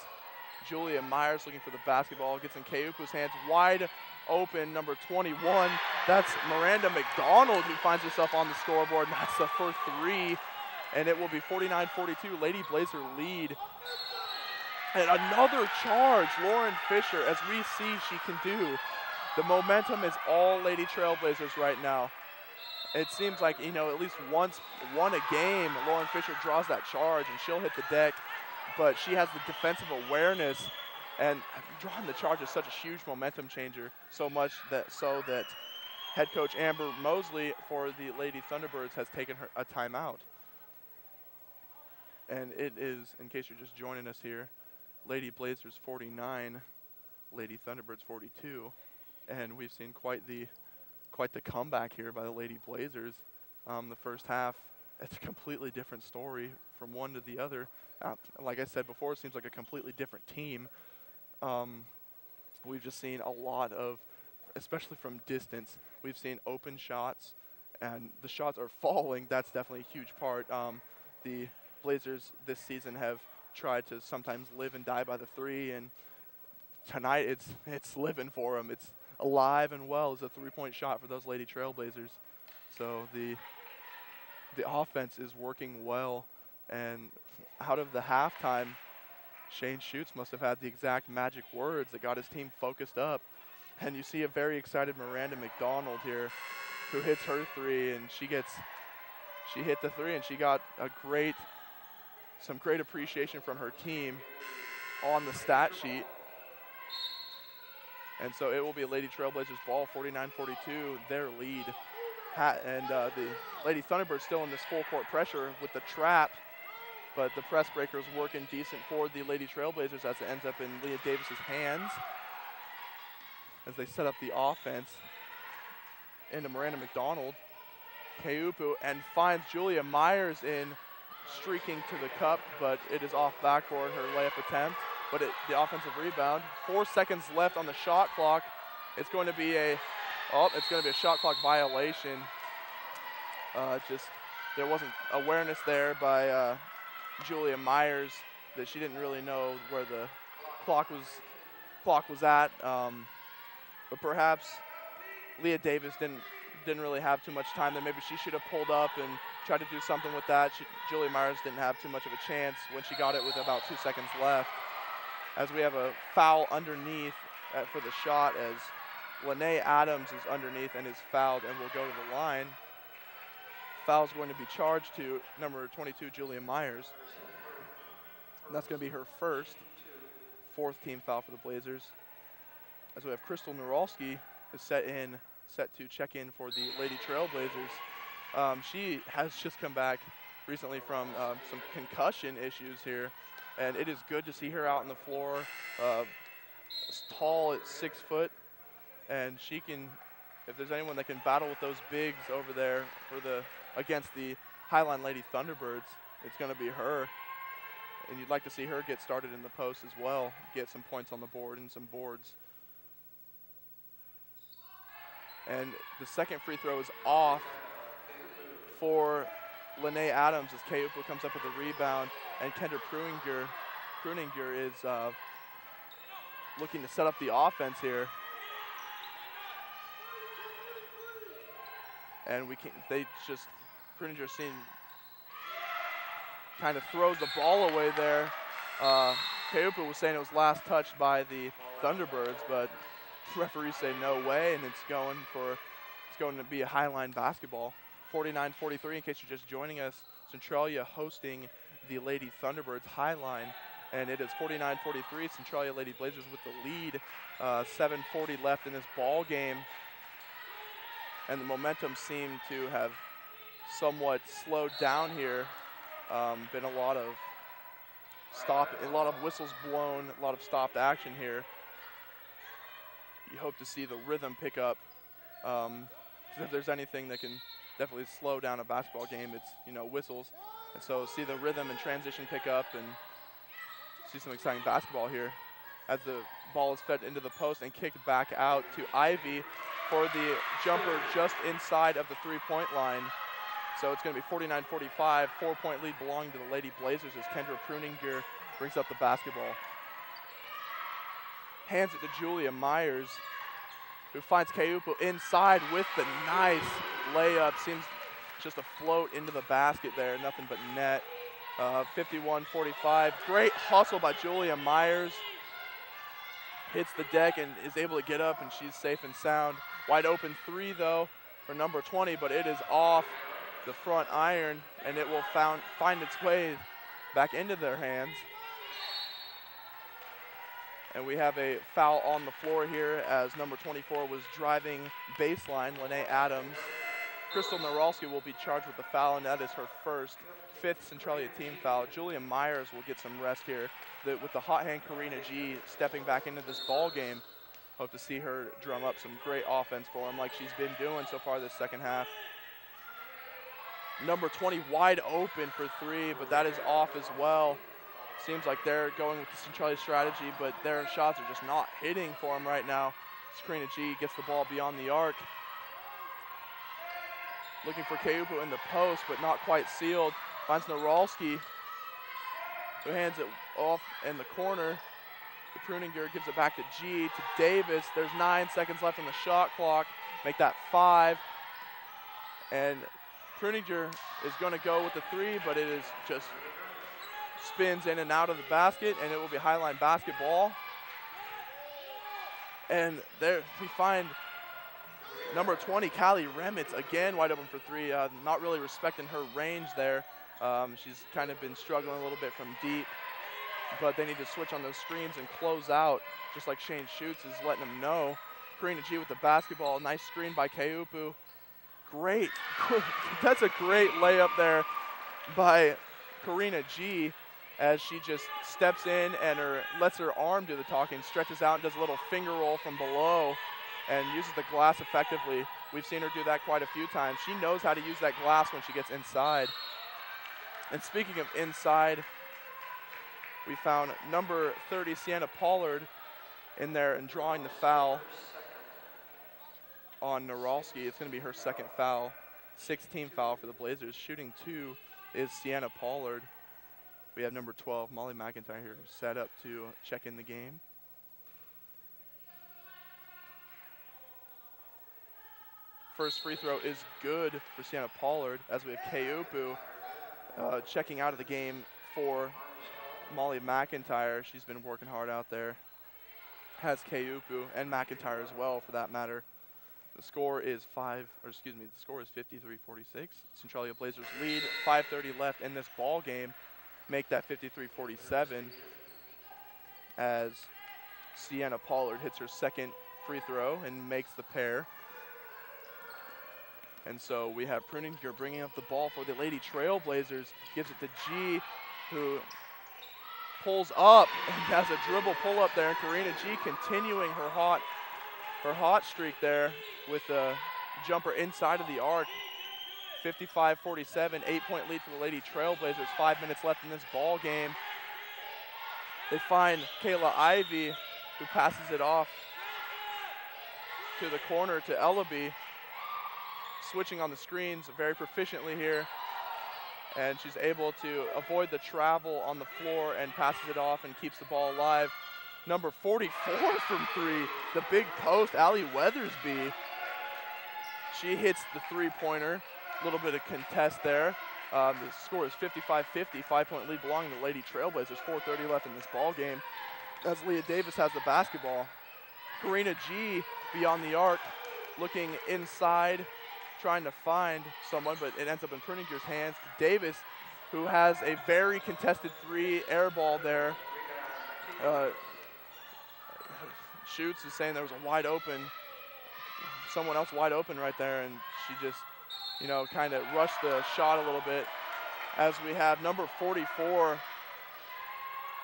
Julia Myers looking for the basketball, gets in Kayupu's hands, wide open, number 21. That's Miranda McDonald who finds herself on the scoreboard, and that's the first three, and it will be 49-42, Lady Blazer lead. And another charge, Lauren Fisher, as we see she can do. The momentum is all Lady Trailblazers right now. It seems like, at least once a game, Lauren Fisher draws that charge and she'll hit the deck, but she has the defensive awareness, and drawing the charge is such a huge momentum changer, so that head coach Amber Mosley for the Lady Thunderbirds has taken a timeout. And it is, in case you're just joining us here, Lady Blazers 49, Lady Thunderbirds 42, and we've seen quite the comeback here by the Lady Blazers. The first half, it's a completely different story from one to the other. Like I said before, it seems like a completely different team. We've just seen a lot of, especially from distance, we've seen open shots, and the shots are falling. That's definitely a huge part. The Blazers this season have tried to sometimes live and die by the three, and tonight it's living for them. It's alive and well as a three-point shot for those Lady Trailblazers. So the offense is working well, and out of the halftime, Shane Schutz must have had the exact magic words that got his team focused up. And you see a very excited Miranda McDonald here who hits her three, and she hit the three, and she got some great appreciation from her team on the stat sheet. And so it will be a Lady Trailblazers ball, 49-42, their lead. And the Lady Thunderbirds still in this full court pressure with the trap, but the press breaker is working decent for the Lady Trailblazers as it ends up in Leah Davis's hands as they set up the offense into Miranda McDonald. Keupu and finds Julia Myers streaking to the cup, but it is off backboard, her layup attempt. But the offensive rebound. 4 seconds left on the shot clock. It's going to be a shot clock violation. There wasn't awareness there by Julia Myers that she didn't really know where the clock was at. But perhaps Leah Davis didn't really have too much time there. Maybe she should have pulled up and tried to do something with that. Julia Myers didn't have too much of a chance when she got it with about 2 seconds left. As we have a foul underneath for the shot, as Lene Adams is underneath and is fouled and will go to the line. Foul's going to be charged to number 22, Julia Myers. And that's going to be her fourth team foul for the Blazers. As we have Crystal Nuralski is set to check in for the Lady Trailblazers. She has just come back recently from some concussion issues here. And it is good to see her out on the floor, tall at 6 foot, and she can, if there's anyone that can battle with those bigs over there against the Highline Lady Thunderbirds, it's going to be her. And you'd like to see her get started in the post as well, get some points on the board and some boards. And the second free throw is off for Lene Adams as Keupu comes up with a rebound, and Kendra Pruninger is looking to set up the offense here. And Pruninger kind of throws the ball away there. Keupu was saying it was last touched by the Thunderbirds, but referees say no way, and it's going to be a Highline basketball. 49-43, in case you're just joining us, Centralia hosting the Lady Thunderbirds Highline, and it is 49-43, Centralia Lady Blazers with the lead. 7:40 left in this ball game, and the momentum seemed to have somewhat slowed down here. Been a lot of whistles blown, a lot of stopped action here. You hope to see the rhythm pick up. If there's anything that can definitely slow down a basketball game. It's, whistles. And so see the rhythm and transition pick up and see some exciting basketball here as the ball is fed into the post and kicked back out to Ivy for the jumper just inside of the three-point line. So it's going to be 49-45, 4-point lead belonging to the Lady Blazers as Kendra Pruninger brings up the basketball. Hands it to Julia Myers, who finds Keupu inside with the nice layup. Seems just a float into the basket there, nothing but net. 51-45. Great hustle by Julia Myers. Hits the deck and is able to get up, and she's safe and sound. Wide open three, though, for number 20, but it is off the front iron, and it will find its way back into their hands. And we have a foul on the floor here as number 24 was driving baseline, Lene Adams. Crystal Naralski will be charged with the foul, and that is her fifth Centralia team foul. Julia Myers will get some rest here. With the hot hand Karina G stepping back into this ball game, hope to see her drum up some great offense for them like she's been doing so far this second half. Number 20 wide open for three, but that is off as well. Seems like they're going with the Centralia strategy, but their shots are just not hitting for them right now. Karina G gets the ball beyond the arc. Looking for Keupu in the post, but not quite sealed. Finds Naralski, who hands it off in the corner. The Pruninger gives it back to G, to Davis. There's 9 seconds left on the shot clock. Make that 5. And Pruninger is going to go with the three, but it is just spins in and out of the basket, and it will be Highline basketball. And there we find number 20, Callie Remitz, again wide open for three. Not really respecting her range there. She's kind of been struggling a little bit from deep, but they need to switch on those screens and close out, just like Shane Schutz is letting them know. Karina G with the basketball. Nice screen by Keupu. Great. That's a great layup there by Karina G as she just steps in and lets her arm do the talking, stretches out and does a little finger roll from below and uses the glass effectively. We've seen her do that quite a few times. She knows how to use that glass when she gets inside. And speaking of inside, we found number 30, Sienna Pollard, in there and drawing the foul on Naralski. It's going to be her second foul, 16 foul for the Blazers. Shooting two is Sienna Pollard. We have number 12, Molly McIntyre, here set up to check in the game. First free throw is good for Sienna Pollard as we have Keupu checking out of the game for Molly McIntyre. She's been working hard out there. Has Keupu and McIntyre as well, for that matter. The score is 53-46. Centralia Blazers lead, 5:30 left in this ball game. Make that 53-47 as Sienna Pollard hits her second free throw and makes the pair. And so we have Pruninger bringing up the ball for the Lady Trailblazers. Gives it to G, who pulls up and has a dribble pull up there. And Karina G continuing her hot streak there with the jumper inside of the arc. 55-47, 8-point lead for the Lady Trailblazers. 5 minutes left in this ball game. They find Kayla Ivy, who passes it off to the corner to Ellaby. Switching on the screens very proficiently here. And she's able to avoid the travel on the floor and passes it off and keeps the ball alive. Number 44 from three, the big post, Allie Weathersby. She hits the three-pointer. A little bit of contest there. The score is 55-50, 5-point lead belonging to Lady Trailblazers. 4:30 left in this ball game as Leah Davis has the basketball. Karina G beyond the arc, looking inside, trying to find someone, but it ends up in Pruninger's hands. Davis, who has a very contested three air ball there. Schutz is saying there was a wide open, someone else wide open right there, and she just, kind of rushed the shot a little bit. As we have number 44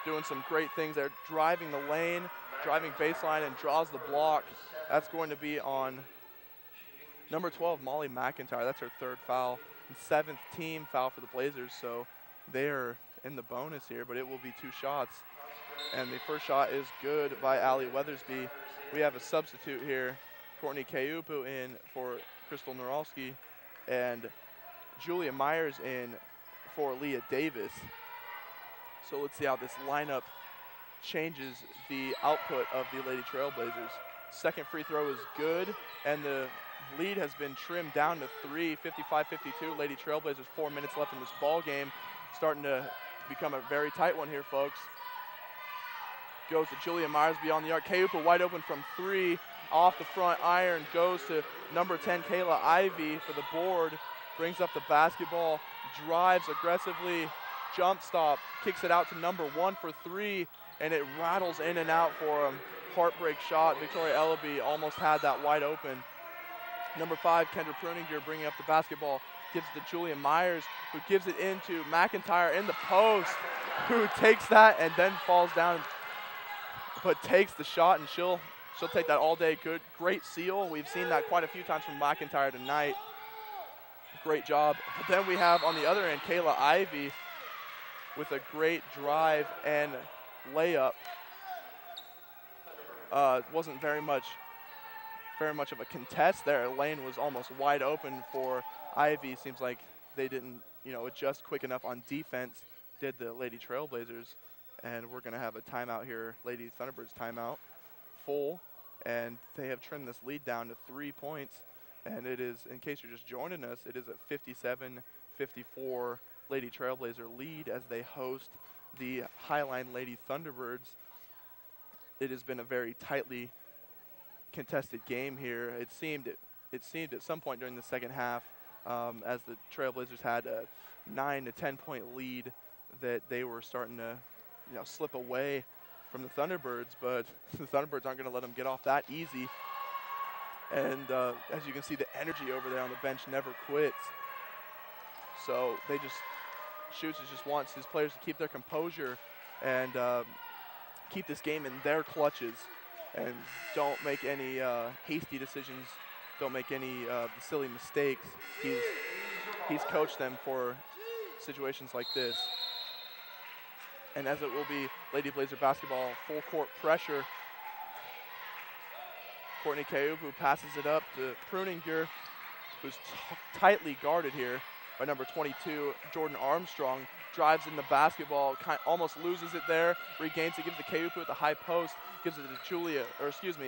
doing some great things there, driving the lane, driving baseline, and draws the block. That's going to be on Number 12, Molly McIntyre, that's her third foul, and 7th team foul for the Blazers, so they're in the bonus here, but it will be 2 shots. And the first shot is good by Allie Weathersby. We have a substitute here, Courtney Keupu in for Crystal Noralski, and Julia Myers in for Leah Davis. So let's see how this lineup changes the output of the Lady Trailblazers. Second free throw is good, and the lead has been trimmed down to 3, 55-52. Lady Trailblazers, 4 minutes left in this ball game. Starting to become a very tight one here, folks. Goes to Julia Myers beyond the arc. Keupa wide open from 3, off the front iron. Goes to number 10, Kayla Ivy for the board. Brings up the basketball, drives aggressively, jump stop, kicks it out to number 1 for 3, and it rattles in and out for him. Heartbreak shot. Victoria Ellaby almost had that wide open. Number 5, Kendra Pruninger bringing up the basketball, gives it to Julia Myers, who gives it into McIntyre in the post, who takes that and then falls down, but takes the shot, and she'll take that all day. Good, great seal. We've seen that quite a few times from McIntyre tonight. Great job. But then we have on the other end Kayla Ivy with a great drive and layup. It wasn't very much of a contest there. Lane was almost wide open for Ivy. Seems like they didn't, adjust quick enough on defense, did the Lady Trailblazers. And we're going to have a timeout here, Lady Thunderbirds timeout, full. And they have trimmed this lead down to 3 points. And it is, in case you're just joining us, it is a 57-54 Lady Trailblazer lead as they host the Highline Lady Thunderbirds. It has been a very tightly contested game here. It seemed at some point during the second half, as the Trailblazers had a 9 to 10 point lead, that they were starting to, slip away from the Thunderbirds. But the Thunderbirds aren't going to let them get off that easy. And as you can see, the energy over there on the bench never quits. So Schutz just wants his players to keep their composure and keep this game in their clutches, and don't make any hasty decisions, don't make any silly mistakes. He's coached them for situations like this. And as it will be Lady Blazer basketball, full court pressure. Courtney Keupu passes it up to Pruninger, who's tightly guarded here by number 22, Jordan Armstrong. Drives in the basketball, almost loses it there, regains it, gives it to Keupu at the high post, gives it to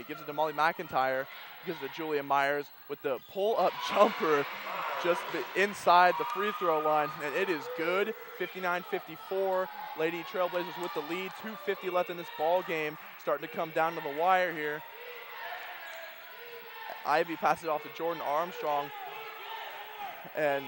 gives it to Molly McIntyre, gives it to Julia Myers with the pull-up jumper just inside the free throw line, and it is good. 59-54, Lady Trailblazers with the lead. 2:50 left in this ball game, starting to come down to the wire here. Ivy passes it off to Jordan Armstrong and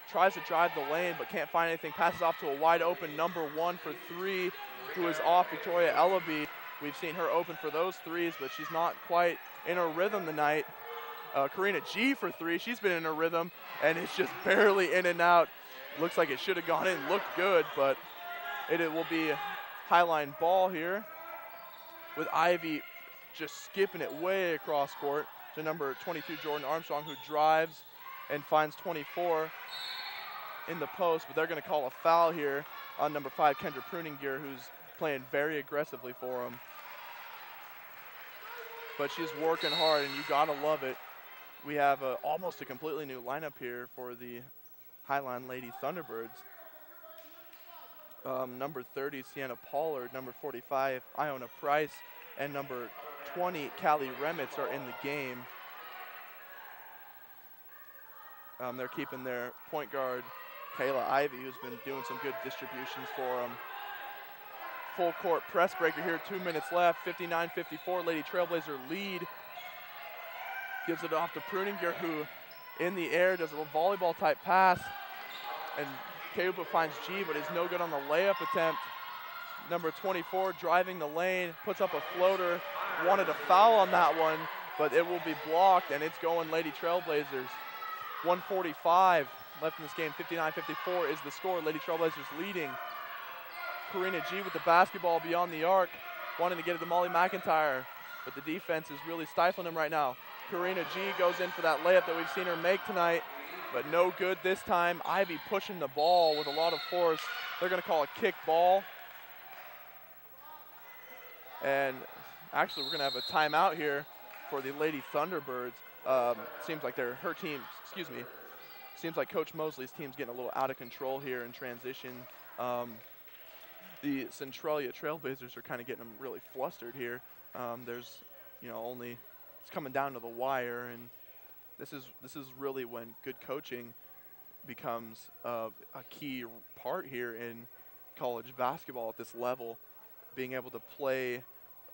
tries to drive the lane but can't find anything. Passes off to a wide open number 1 for 3, who is off, Victoria Ellaby. We've seen her open for those threes, but she's not quite in her rhythm tonight. Karina G for 3, she's been in her rhythm, and it's just barely in and out. Looks like it should have gone in, looked good, but it will be Highline ball here with Ivy just skipping it way across court to number 22, Jordan Armstrong, who drives and finds 24 in the post, but they're going to call a foul here on number 5, Kendra Pruninger, who's playing very aggressively for him. But she's working hard, and you got to love it. We have almost a completely new lineup here for the Highline Lady Thunderbirds. Number 30, Sienna Pollard. Number 45, Iona Price. And number 20, Callie Remitz are in the game. They're keeping their point guard, Kayla Ivy, who's been doing some good distributions for them. Full court press breaker here, 2 minutes left. 59-54, Lady Trailblazer lead. Gives it off to Pruninger, who in the air does a volleyball type pass. And Keupa finds G, but is no good on the layup attempt. Number 24 driving the lane, puts up a floater. Wanted a foul on that one, but it will be blocked, and it's going Lady Trailblazers. 1:45 left in this game. 59-54 is the score. Lady Trailblazers leading. Karina G with the basketball beyond the arc, wanting to get it to Molly McIntyre, but the defense is really stifling him right now. Karina G goes in for that layup that we've seen her make tonight, but no good this time. Ivy pushing the ball with a lot of force. They're going to call a kick ball. And actually, we're going to have a timeout here for the Lady Thunderbirds. Seems like seems like Coach Mosley's team's getting a little out of control here in transition. The Centralia Trailblazers are kind of getting them really flustered here. There's, it's coming down to the wire, and this is really when good coaching becomes a key part here in college basketball at this level. Being able to play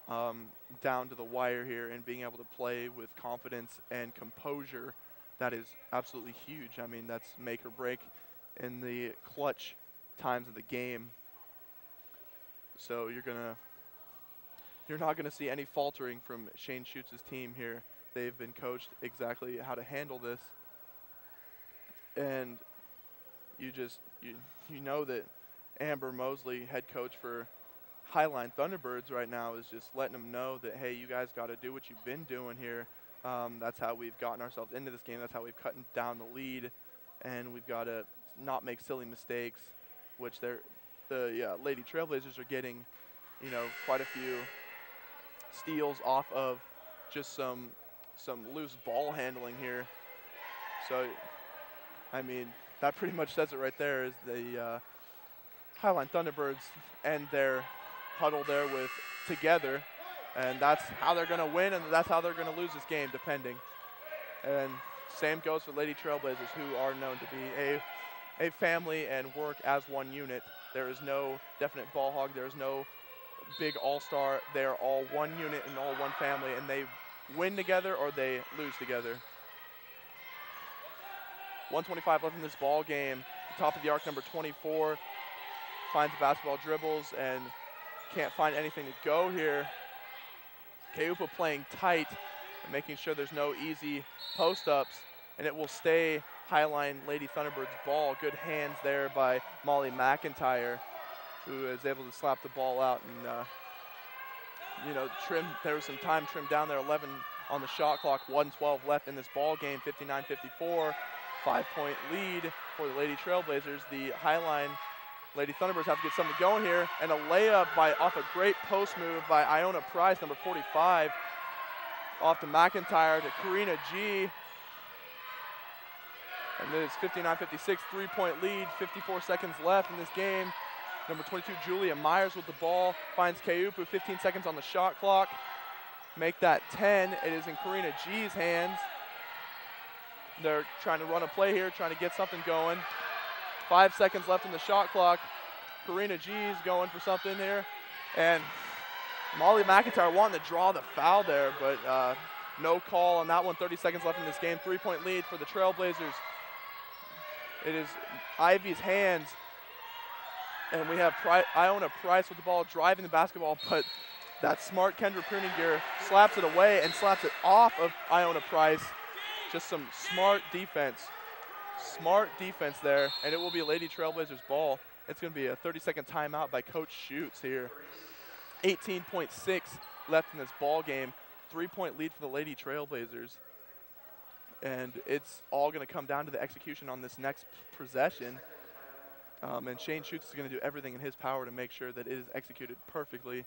down to the wire here and being able to play with confidence and composure, that is absolutely huge. I mean, that's make or break in the clutch times of the game. So you're not gonna see any faltering from Shane Schutz's team here. They've been coached exactly how to handle this, and you know that Amber Mosley, head coach for Highline Thunderbirds right now, is just letting them know that, hey, you guys got to do what you've been doing here. That's how we've gotten ourselves into this game. That's how we've cut down the lead, and we've got to not make silly mistakes, which the Lady Trailblazers are getting, quite a few steals off of just some loose ball handling here. So, I mean, that pretty much says it right there. Is the Highline Thunderbirds end their huddle there together, and that's how they're going to win, and that's how they're going to lose this game, depending. And same goes for Lady Trailblazers, who are known to be a family and work as one unit. There is no definite ball hog. There is no big all-star. They are all one unit and all one family, and they win together or they lose together. 1:25 left in this ball game. Top of the arc, number 24 finds the basketball, dribbles, and can't find anything to go here. Keupa playing tight and making sure there's no easy post-ups, and it will stay Highline Lady Thunderbirds ball. Good hands there by Molly McIntyre, who is able to slap the ball out and, there was some time trimmed down there. 11 on the shot clock, 1:12 left in this ball game, 59-54. 5-point lead for the Lady Trailblazers. The Highline Lady Thunderbirds have to get something going here, and a layup off a great post move by Iona Price, number 45, off to McIntyre to Karina G. And it's 59-56, 3-point lead, 54 seconds left in this game. Number 22, Julia Myers with the ball, finds Keupu, 15 seconds on the shot clock. Make that 10. It is in Karina G's hands. They're trying to run a play here, trying to get something going. 5 seconds left in the shot clock. Karina G's going for something here. And Molly McIntyre wanting to draw the foul there, but no call on that one. 30 seconds left in this game. 3-point lead for the Trailblazers. It is Ivy's hands. And we have Iona Price with the ball driving the basketball, but that smart Kendra Pruninger slaps it away and slaps it off of Iona Price. Just some smart defense. Smart defense there, and it will be a Lady Trailblazers ball. It's going to be a 30-second timeout by Coach Schutz here. 18.6 left in this ball game. 3-point lead for the Lady Trailblazers. And it's all going to come down to the execution on this next possession. And Shane Schutz is going to do everything in his power to make sure that it is executed perfectly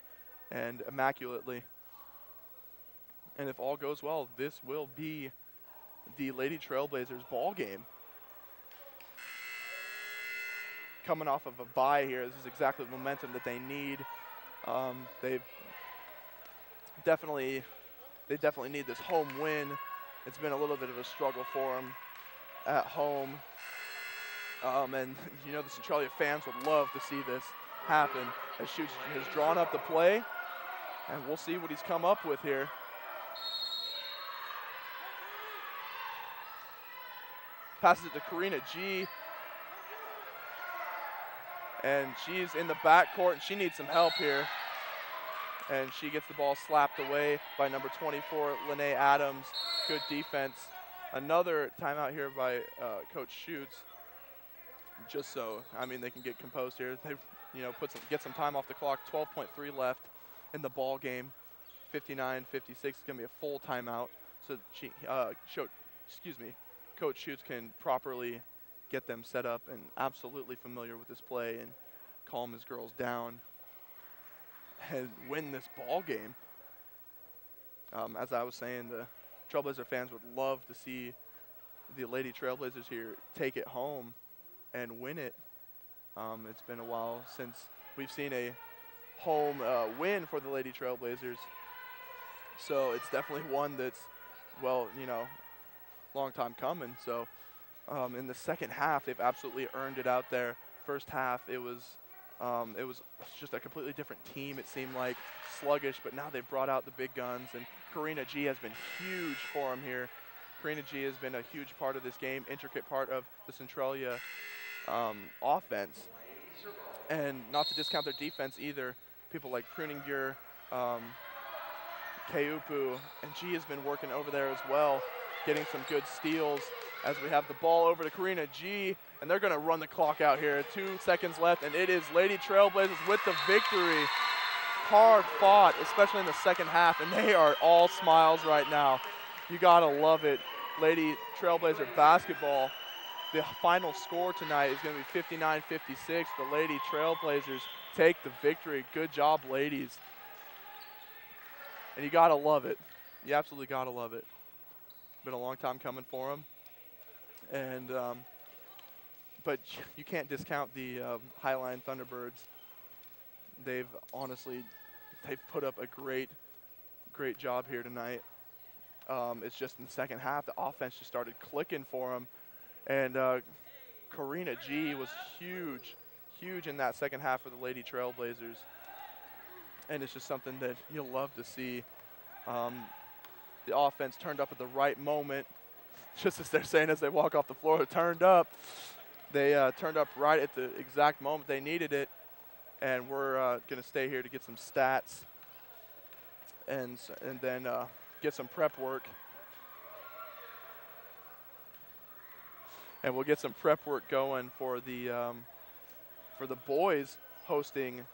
and immaculately. And if all goes well, this will be the Lady Trailblazers ball game. Coming off of a bye here, this is exactly the momentum that they need. They definitely need this home win. It's been a little bit of a struggle for them at home. And the Centralia fans would love to see this happen, as Schutz has drawn up the play, and we'll see what he's come up with here. Passes it to Karina G. And she's in the backcourt, and she needs some help here. And she gets the ball slapped away by number 24, Lene Adams. Good defense. Another timeout here by Coach Schutz. Just so, they can get composed here. They, get some time off the clock. 12.3 left in the ball game. 59-56 is going to be a full timeout. so Coach Schutz can properly get them set up and absolutely familiar with this play and calm his girls down and win this ball game. As I was saying, the Trailblazer fans would love to see the Lady Trailblazers here take it home and win it. It's been a while since we've seen a home win for the Lady Trailblazers. So it's definitely one that's, well, long time coming. So in the second half, they've absolutely earned it out there. First half, it was just a completely different team. It seemed like sluggish, but now they've brought out the big guns, and Karina G has been huge for them here. Karina G has been a huge part of this game, intricate part of the Centralia offense. And not to discount their defense either. People like Pruninger, Keupu, and G has been working over there as well, getting some good steals as we have the ball over to Karina G, and they're going to run the clock out here. 2 seconds left, and it is Lady Trailblazers with the victory. Hard fought, especially in the second half, and they are all smiles right now. You got to love it. Lady Trailblazer basketball. The final score tonight is going to be 59-56. The Lady Trailblazers take the victory. Good job, ladies. And you got to love it. You absolutely got to love it. Been a long time coming for them. And but you can't discount the Highline Thunderbirds. They've put up a great job here tonight. It's just in the second half, the offense just started clicking for them. And Karina G was huge in that second half for the Lady Trailblazers. And it's just something that you'll love to see. The offense turned up at the right moment. Just as they're saying as they walk off the floor, turned up. They turned up right at the exact moment they needed it. And we're going to stay here to get some stats and then get some prep work. And we'll get some prep work going for the boys hosting,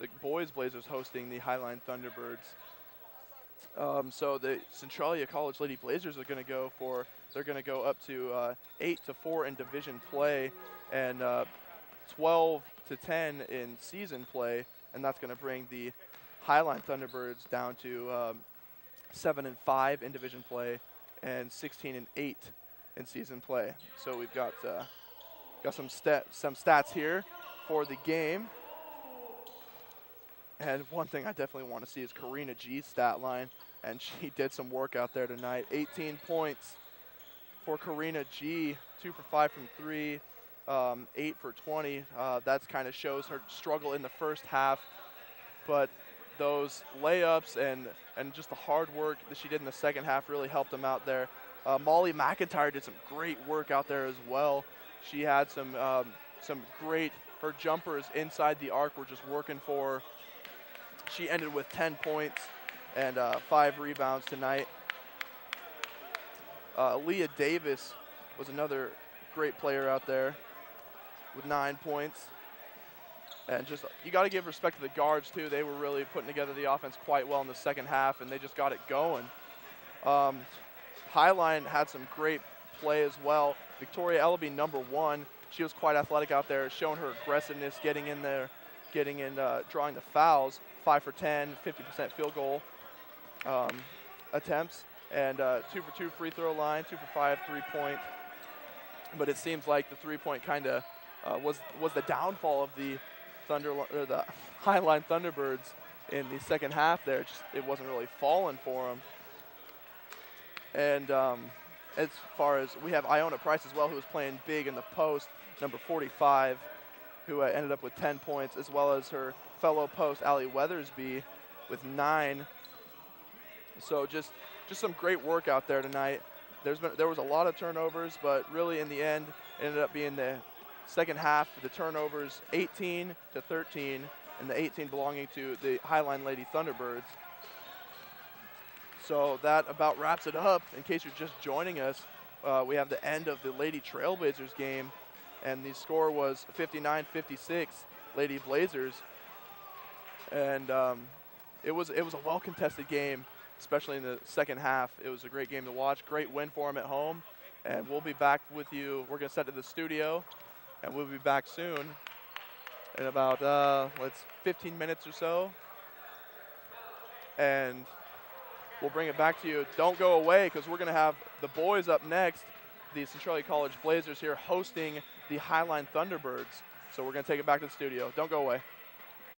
the boys Blazers hosting the Highline Thunderbirds. So the Centralia College Lady Blazers are going to go up to 8-4 in division play and 12-10 in season play, and that's going to bring the Highline Thunderbirds down to 7-5 in division play and 16-8 in season play. So we've got some stats here for the game. And one thing I definitely want to see is Karina G's stat line, and she did some work out there tonight. 18 points for Karina G, 2 for 5 from 3, 8 for 20. That kind of shows her struggle in the first half, but those layups and just the hard work that she did in the second half really helped them out there. Molly McIntyre did some great work out there as well. She had some great, her jumpers inside the arc were just working for her. She ended with 10 points and 5 rebounds tonight. Leah Davis was another great player out there with 9 points. And just, you got to give respect to the guards too. They were really putting together the offense quite well in the second half, and they just got it going. Highline had some great play as well. Victoria Ellaby, number 1. She was quite athletic out there, showing her aggressiveness, getting in there, drawing the fouls. 5 for 10, 50% field goal attempts, and 2 for 2 free throw line, 2 for 5 3-point. But it seems like the 3-point kind of was the downfall of the the Highline Thunderbirds in the second half. There, it wasn't really falling for them. And as far as we have Iona Price as well, who was playing big in the post, number 45, who ended up with 10 points, as well as her fellow post, Allie Weathersby, with 9. So just some great work out there tonight. There was a lot of turnovers, but really in the end, it ended up being the second half, the turnovers 18-13, and the 18 belonging to the Highline Lady Thunderbirds. So that about wraps it up. In case you're just joining us, we have the end of the Lady Trailblazers game, and the score was 59-56, Lady Blazers. And it was a well-contested game. especially in the second half. It was a great game to watch. Great win for them at home. And we'll be back with you. We're going to set to the studio, and we'll be back soon in about 15 minutes or so. And we'll bring it back to you. Don't go away, because we're going to have the boys up next, the Centralia College Blazers here hosting the Highline Thunderbirds. So we're going to take it back to the studio. Don't go away.